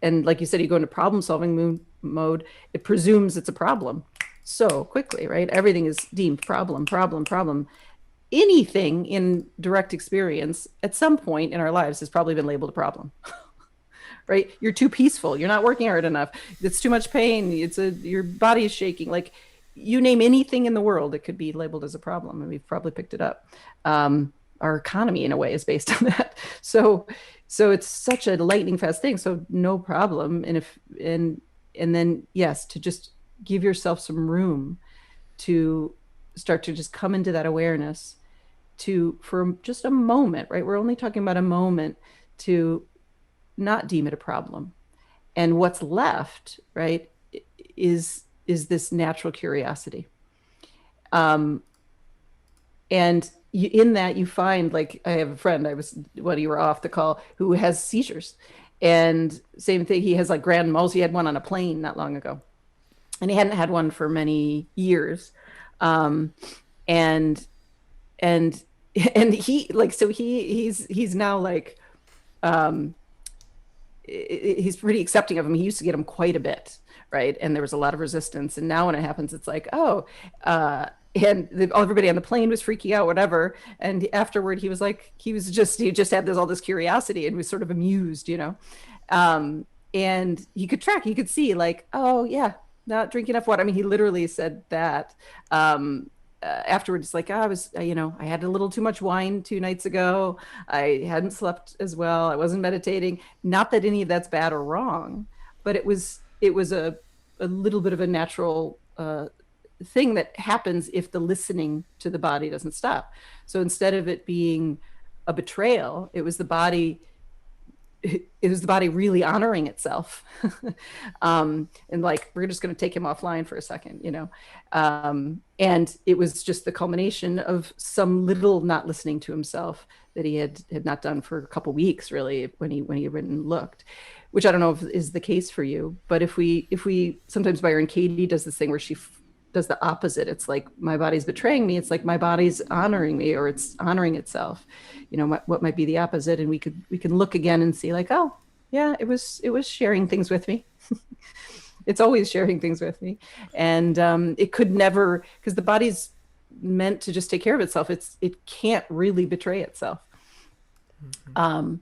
And like you said, you go into problem solving mode, it presumes it's a problem so quickly, right? Everything is deemed problem. Anything in direct experience at some point in our lives has probably been labeled a problem. Right? You're too peaceful. You're not working hard enough. It's too much pain. Your body is shaking. Like, you name anything in the world, it could be labeled as a problem, and we've probably picked it up. Our economy, in a way, is based on that. So it's such a lightning fast thing. So no problem. And then yes, to just give yourself some room to start to just come into that awareness for just a moment, right? We're only talking about a moment to not deem it a problem. And what's left, right, is this natural curiosity. And in that you find, like, I have a friend, when you were off the call, who has seizures. And same thing, he has like grand mal. He had one on a plane not long ago. And he hadn't had one for many years. And he, like, so he's now like, he's pretty accepting of him. He used to get him quite a bit, right? And there was a lot of resistance. And now when it happens, it's like, oh, everybody on the plane was freaking out, whatever. And afterward, he was like, he just had all this curiosity and was sort of amused, you know? And he could see like, oh yeah, not drinking enough water. I mean, he literally said that. Afterwards, like, I had a little too much wine 2 nights ago. I hadn't slept as well. I wasn't meditating. Not that any of that's bad or wrong, but it was a little bit of a natural thing that happens if the listening to the body doesn't stop. So instead of it being a betrayal, it was the body really honoring itself. And like, we're just going to take him offline for a second, you know? And it was just the culmination of some little not listening to himself that he had not done for a couple of weeks, really, when he went and looked, which I don't know if is the case for you. But if we sometimes, Byron Katie does this thing where she does the opposite. It's like, my body's betraying me. It's like my body's honoring me, or it's honoring itself. You know, what might be the opposite? And we can look again and see like, oh yeah, it was sharing things with me. It's always sharing things with me. And it could never, because the body's meant to just take care of itself. It can't really betray itself. Mm-hmm.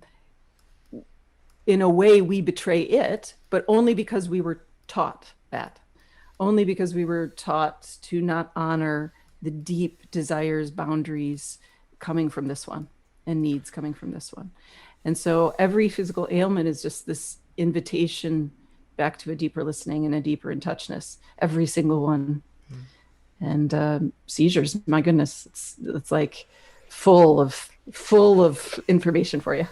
In a way, we betray it, but only because we were taught that. Only because we were taught to not honor the deep desires, boundaries coming from this one, and needs coming from this one. And so every physical ailment is just this invitation back to a deeper listening and a deeper in touchness, every single one. And seizures, my goodness, it's like full of information for you.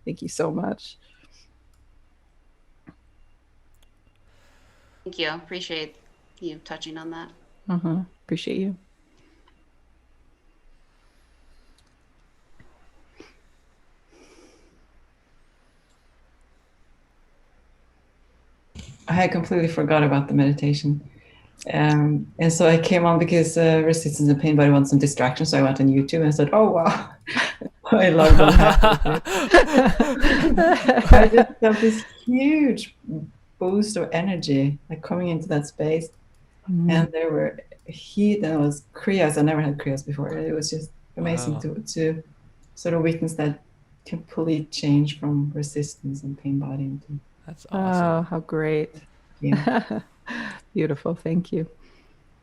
Thank you so much. Thank you. Appreciate you touching on that. Appreciate you. I had completely forgot about the meditation. And so I came on because resistance and pain body wants some distraction. So I went on YouTube and I said, "Oh wow!" I logged on half of it. I just felt this huge boost of energy, like coming into that space, and there were heat and it was kriyas. I never had kriyas before. It was just amazing to sort of witness that complete change from resistance and pain body into. That's awesome. Oh, how great! Yeah. Beautiful. Thank you.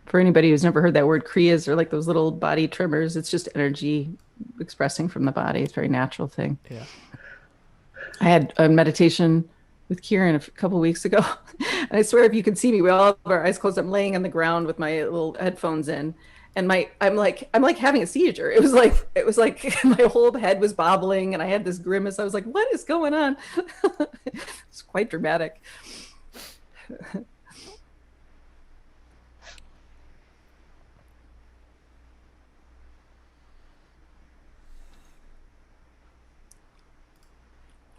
For anybody who's never heard that word, kriyas are like those little body tremors. It's just energy expressing from the body. It's a very natural thing. Yeah. I had a meditation with Kieran a couple of weeks ago. And I swear, if you could see me, we all have our eyes closed. I'm laying on the ground with my little headphones in, and I'm like having a seizure. It was like my whole head was bobbling, and I had this grimace. I was like, "What is going on?" It's quite dramatic.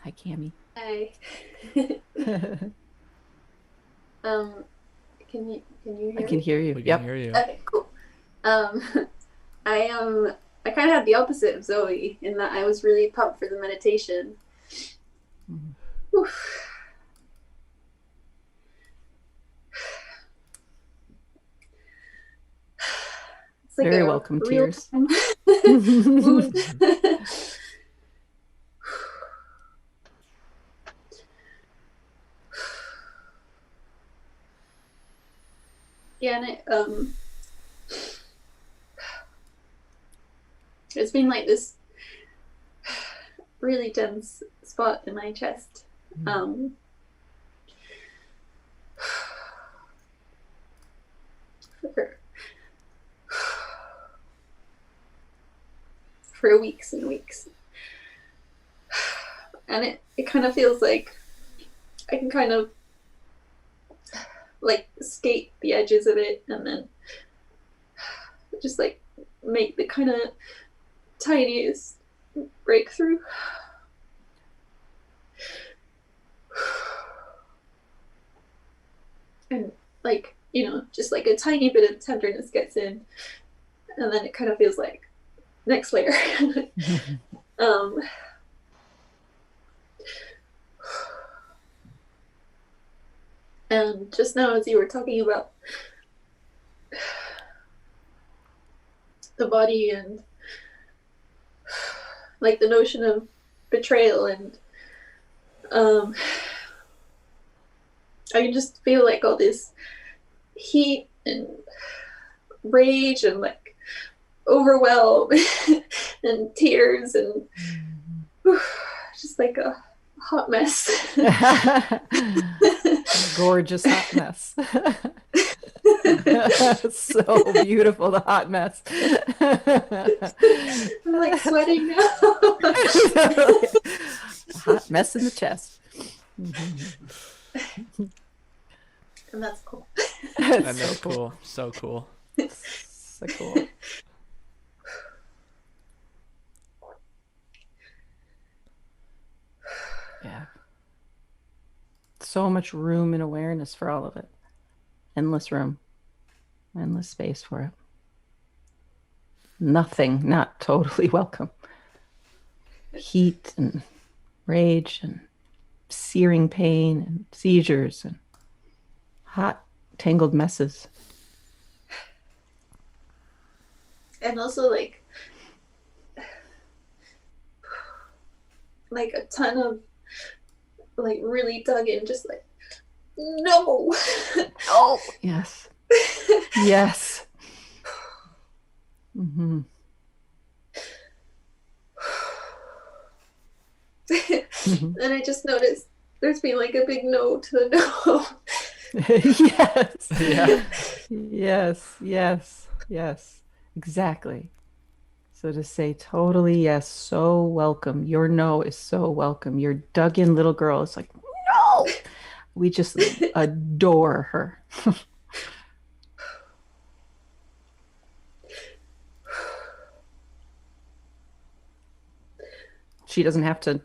Hi, Cami. Hi. Can you hear me? I can hear you. We can hear you. Okay, cool. I kind of had the opposite of Zoe in that I was really pumped for the meditation. Mm-hmm. It's like very welcome tears. Yeah, and it's been like this really tense spot in my chest. For weeks and weeks. And it kind of feels like I can kind of like skate the edges of it and then just like make the kind of tiniest breakthrough. And like, you know, just like a tiny bit of tenderness gets in and then it kind of feels like next layer. And just now as you were talking about the body and like the notion of betrayal and I can just feel like all this heat and rage and like overwhelm and tears and just like a hot mess. Gorgeous hot mess. So beautiful, the hot mess. I'm like sweating now. Hot mess in the chest. And that's cool. That's so cool. So cool. So cool. Yeah. So much room and awareness for all of it. Endless room. Endless space for it. Nothing not totally welcome. Heat and rage and searing pain and seizures and hot, tangled messes. And also like a ton of like really dug in, just like no. Oh yes. Yes. Mm-hmm. And I just noticed there's been like a big no to the no. Yes. Yeah. Yes. Yes. Yes. Exactly. So to say totally yes, so welcome. Your no is so welcome. Your dug in little girl is like, no. We just adore her. She doesn't have to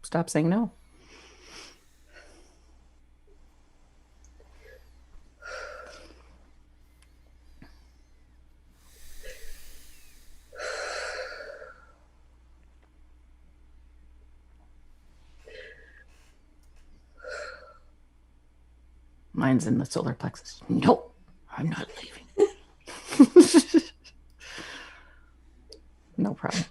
stop saying no. Mine's in the solar plexus. No, I'm not leaving. No problem.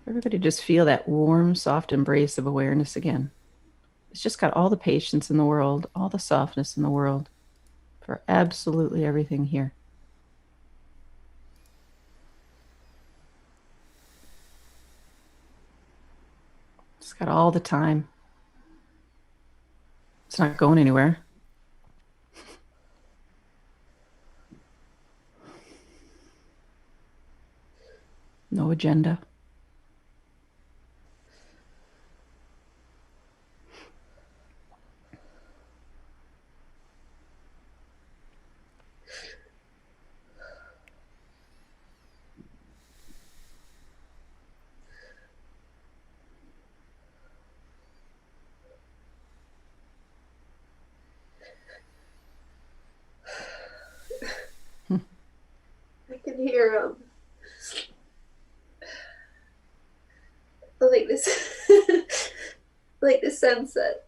Everybody just feel that warm, soft embrace of awareness again. It's just got all the patience in the world, all the softness in the world for absolutely everything here. It's got all the time. It's not going anywhere. No agenda. I can hear like this like this sense that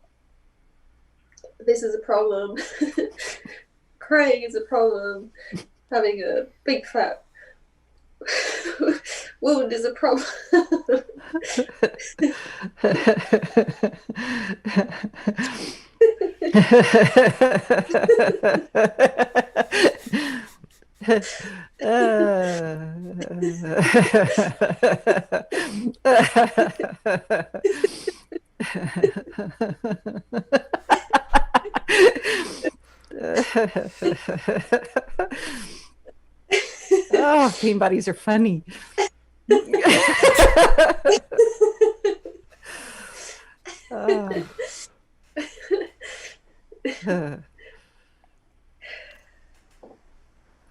this is a problem. Crying is a problem. Having a big fat wound is a problem. Oh, pain bodies are funny. If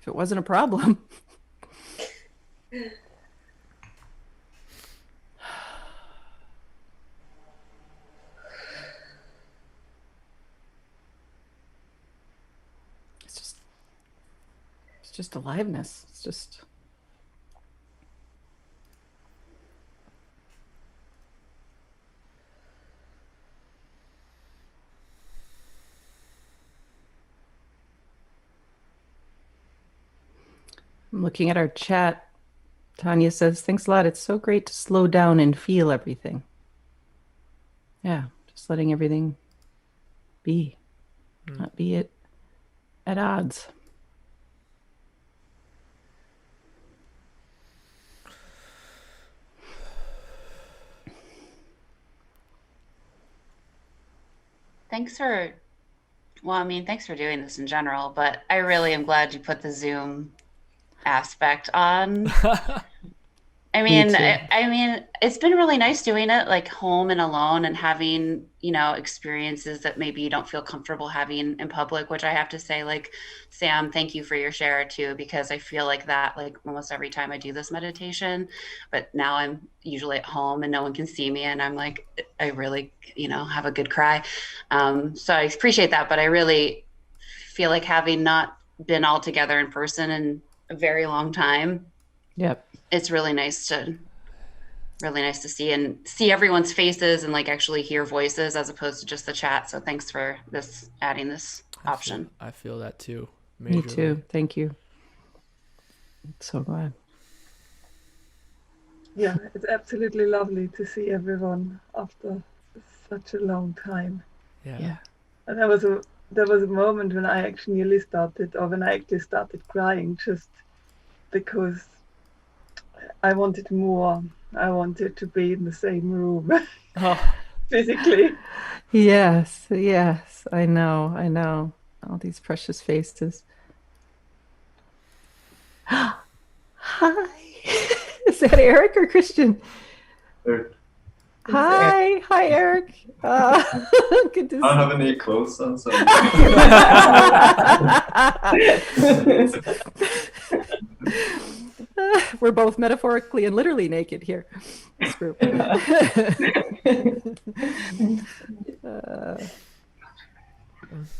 it wasn't a problem. It's just aliveness. It's just I'm looking at our chat. Tanya says, thanks a lot. It's so great to slow down and feel everything. Yeah, just letting everything be, not be it at odds. Thanks for doing this in general, but I really am glad you put the Zoom aspect on. I mean, it's been really nice doing it like home and alone and having, experiences that maybe you don't feel comfortable having in public, which I have to say, like, Sam, thank you for your share too, because I feel like that, like almost every time I do this meditation, but now I'm usually at home and no one can see me. And I'm like, I really, have a good cry. So I appreciate that, but I really feel like having not been all together in person in a very long time. Yep. It's really nice to see everyone's faces and like actually hear voices as opposed to just the chat. So thanks for adding this option. I feel that too. Majorly. Me too. Thank you. So glad. Yeah, it's absolutely lovely to see everyone after such a long time. Yeah. And there was a moment when I actually started crying just because I wanted more. I wanted to be in the same room physically. Yes, I know. All these precious faces. Hi. Is that Eric or Christian? Eric. Hi, Eric. Good to see you. I don't have any clothes on, so. We're both metaphorically and literally naked here. This group.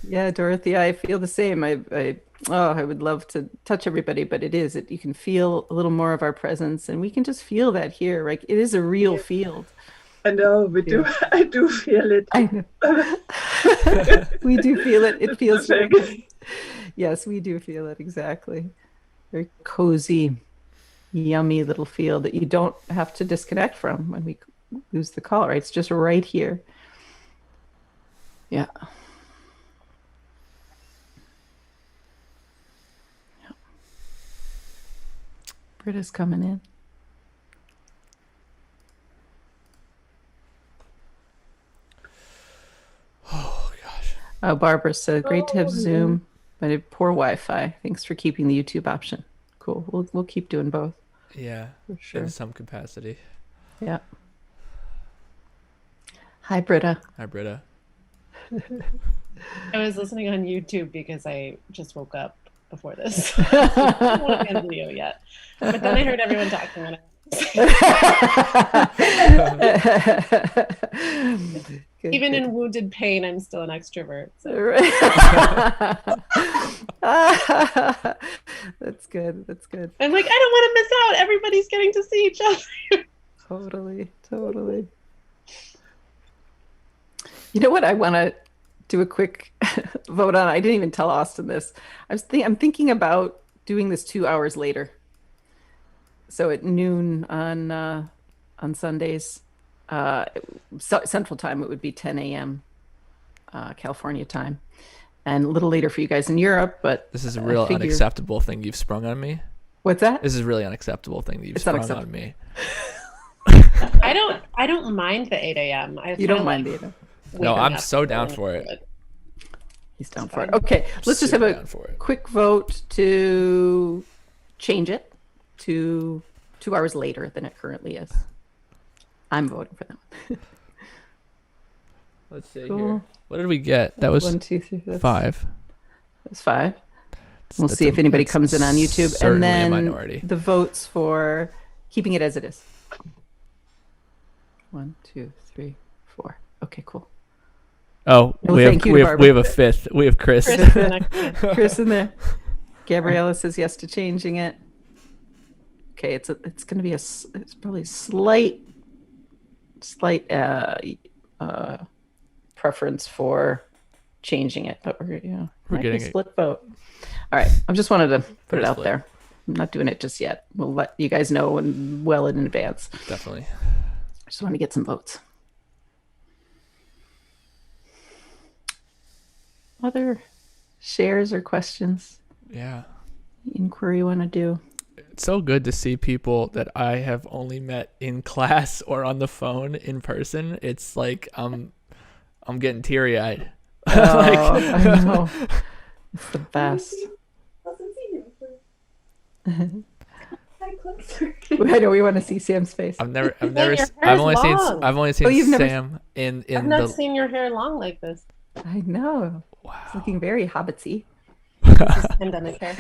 Yeah, Dorothy, I feel the same. I would love to touch everybody, but you can feel a little more of our presence, and we can just feel that here. Right? It is a real field. I know we do. I do feel it. I know. We do feel it. It feels very good. Yes, we do feel it, exactly. Very cozy, yummy little field that you don't have to disconnect from when we lose the call, right? It's just right here. Yeah. Britta's coming in. Oh gosh. Barbara said, "Great to have Zoom, but a poor Wi-Fi. Thanks for keeping the YouTube option." Cool. We'll keep doing both. Yeah, for sure. In some capacity. Yeah. Hi, Britta. Hi, Britta. I was listening on YouTube because I just woke up before this. I don't want to be on video yet, but then I heard everyone talking and even in wounded pain, I'm still an extrovert. So. That's good. That's good. I'm like, I don't want to miss out. Everybody's getting to see each other. Totally. You know what? I want to do a quick vote on. I didn't even tell Austin this. I'm thinking about doing this 2 hours later. So at noon on Sundays, Central Time, it would be 10 a.m. California time, and a little later for you guys in Europe. But this is a real unacceptable thing you've sprung on me. What's that? This is really unacceptable thing that you've sprung on me. I don't mind the 8 a.m. You don't mind the 8 a.m. No, I'm so down for it. He's down for it. Okay, let's just have a quick vote to change it to 2 hours later than it currently is. I'm voting for that one. Let's see here. What did we get? That was 1, 2, 3, 5. That's 5. We'll see if anybody comes in on YouTube. And then minority. The votes for keeping it as it is. 1, 2, 3, 4. Okay, cool. Oh, we have a fifth. We have Chris. Chris in there. Gabriella says yes to changing it. Okay, it's going to be it's probably slight preference for changing it, but we're getting a split vote. All right, I just wanted to put it out there. I'm not doing it just yet. We'll let you guys know well in advance. Definitely. I just want to get some votes. Other shares or questions? Yeah. Inquiry you want to do? It's so good to see people that I have only met in class or on the phone in person. It's like I'm getting teary-eyed. Oh, I know. It's the best. I know we want to see Sam's face. I've only seen Sam in I've not seen your hair long like this. I know. Wow. It's looking very hobbitsy. Pandemic hair.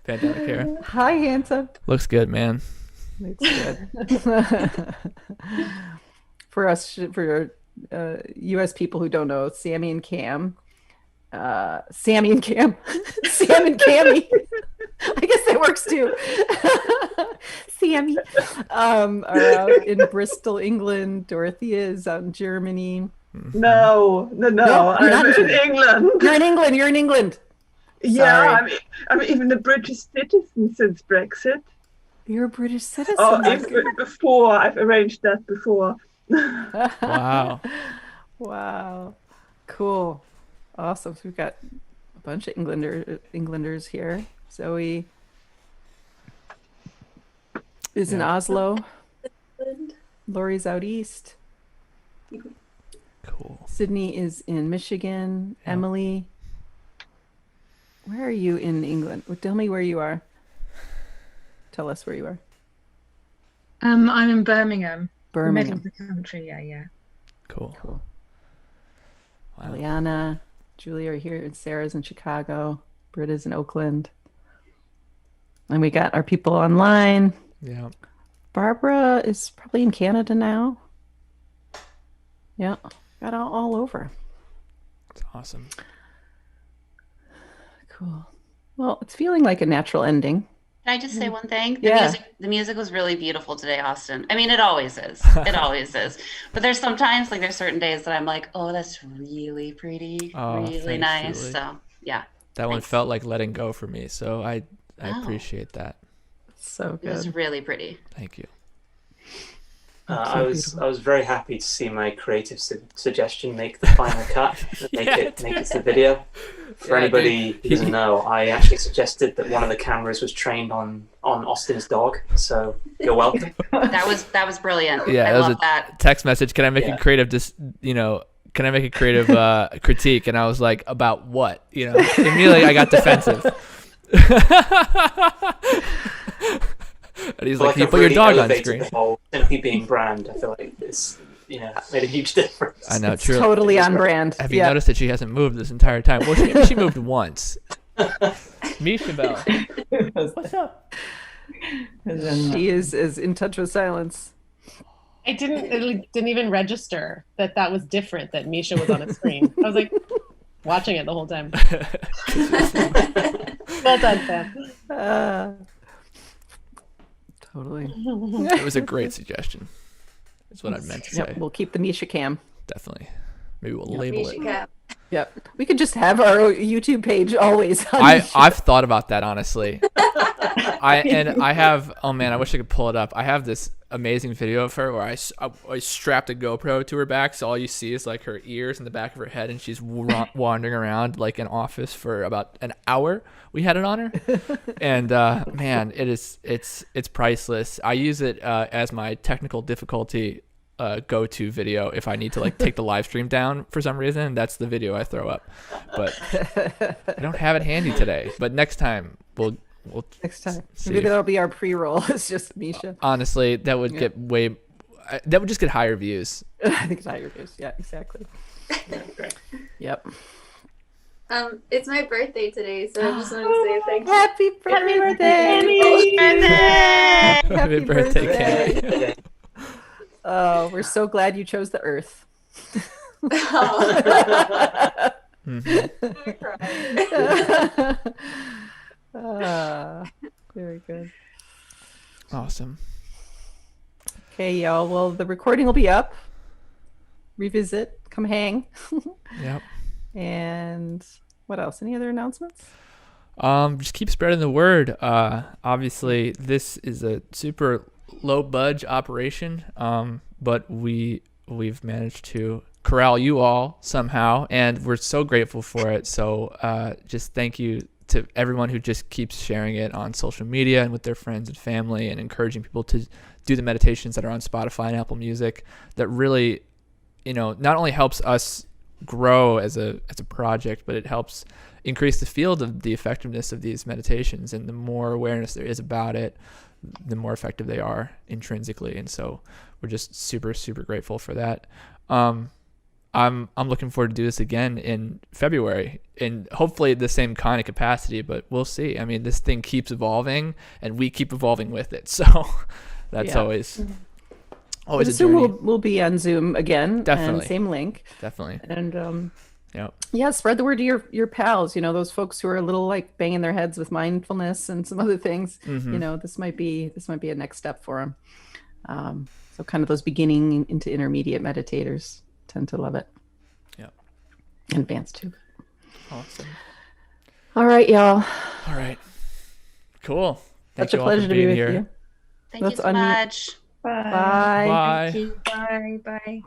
Pandemic hair. Hi, handsome. Looks good, man. Looks good. For U.S. people who don't know, Sammy and Cam. Sam and Cammy. I guess that works too. Sammy are out in Bristol, England. Dorothy is out in Germany. No. I'm in England. You're in England. Yeah, I'm even a British citizen since Brexit. You're a British citizen. Oh, before I've arranged that before. Wow. Cool. Awesome. So we've got a bunch of Englanders here. Zoe is in Oslo. Lori's out east. Cool. Sydney is in Michigan. Yeah. Emily, where are you in England? Tell me where you are. Tell us where you are. I'm in Birmingham. Birmingham. Middle of the country, yeah. Cool. Wow. Liana, Julia are here, and Sarah's in Chicago. Britta's in Oakland. And we got our people online. Yeah. Barbara is probably in Canada now. Yeah. Got all over. It's awesome. Cool. Well, it's feeling like a natural ending. Can I just say one thing? Yeah. The music was really beautiful today, Austin. I mean, it always is. It always is. But there's sometimes, like, there's certain days that I'm like, oh, that's really pretty, really thanks, nice. Julie. So, yeah. That one Thanks. felt like letting go for me. So I Oh. appreciate that. So It was good. really pretty. Thank you. I was very happy to see my creative suggestion make the final cut, make it the video. For anybody who doesn't know, I actually suggested that one of the cameras was trained on Austin's dog. So you're welcome. That was brilliant. Yeah, I that was love a that. text message. Can I make a creative can I make a creative critique? And I was like, about what? Immediately I got defensive. And he's like, you put your dog on screen. The whole Simply Being brand, I feel like it's made a huge difference. I know, true. Totally on brand. Have you noticed that she hasn't moved this entire time? Well, she moved once. Misha Bell, what's up? She is in touch with silence. It didn't even register that was different, that Misha was on a screen. I was like watching it the whole time. Well done, Sam. Totally. It was a great suggestion. That's what I meant to say. Yep, we'll keep the Misha cam. Definitely. Maybe we'll label it. Yep. We could just have our YouTube page always on I've thought about that, honestly. I have, oh man, I wish I could pull it up. I have this amazing video of her where I strapped a GoPro to her back, so all you see is like her ears and the back of her head, and she's wandering around like an office for about an hour. We had it on her, and man, it's priceless. I use it as my technical difficulty go-to video if I need to like take the live stream down for some reason. That's the video I throw up, but I don't have it handy today. But next time we'll next time maybe that'll be our pre-roll. It's just Misha. Honestly, that would get that would just get higher views. I think it's higher views. Yeah, exactly. Yep. It's my birthday today, so I just wanted to say thank you. Happy birthday! Happy birthday, Kenny. Oh, we're so glad you chose the Earth. Very good. Awesome. Okay, y'all. Well, the recording will be up. Revisit. Come hang. Yep. And what else? Any other announcements? Just keep spreading the word. Obviously, this is a super low budge operation, but we've managed to corral you all somehow, and we're so grateful for it. So just thank you to everyone who just keeps sharing it on social media and with their friends and family, and encouraging people to do the meditations that are on Spotify and Apple Music. That really, not only helps us grow as a project, but it helps increase the field of the effectiveness of these meditations. And the more awareness there is about it, the more effective they are intrinsically. And so we're just super, super grateful for that. I'm looking forward to do this again in February, in hopefully the same kind of capacity, but we'll see. I mean, this thing keeps evolving and we keep evolving with it. So that's always a journey. We'll be on Zoom again. Definitely. And same link. Definitely. And spread the word to your pals, those folks who are a little like banging their heads with mindfulness and some other things. Mm-hmm. This might be a next step for them. So kind of those beginning into intermediate meditators tend to love it. Yeah. And advanced too. Awesome. All right, y'all. All right. Cool. Such a pleasure to be with you. Thank you so much. Bye. Bye. Thank you. Bye. Bye.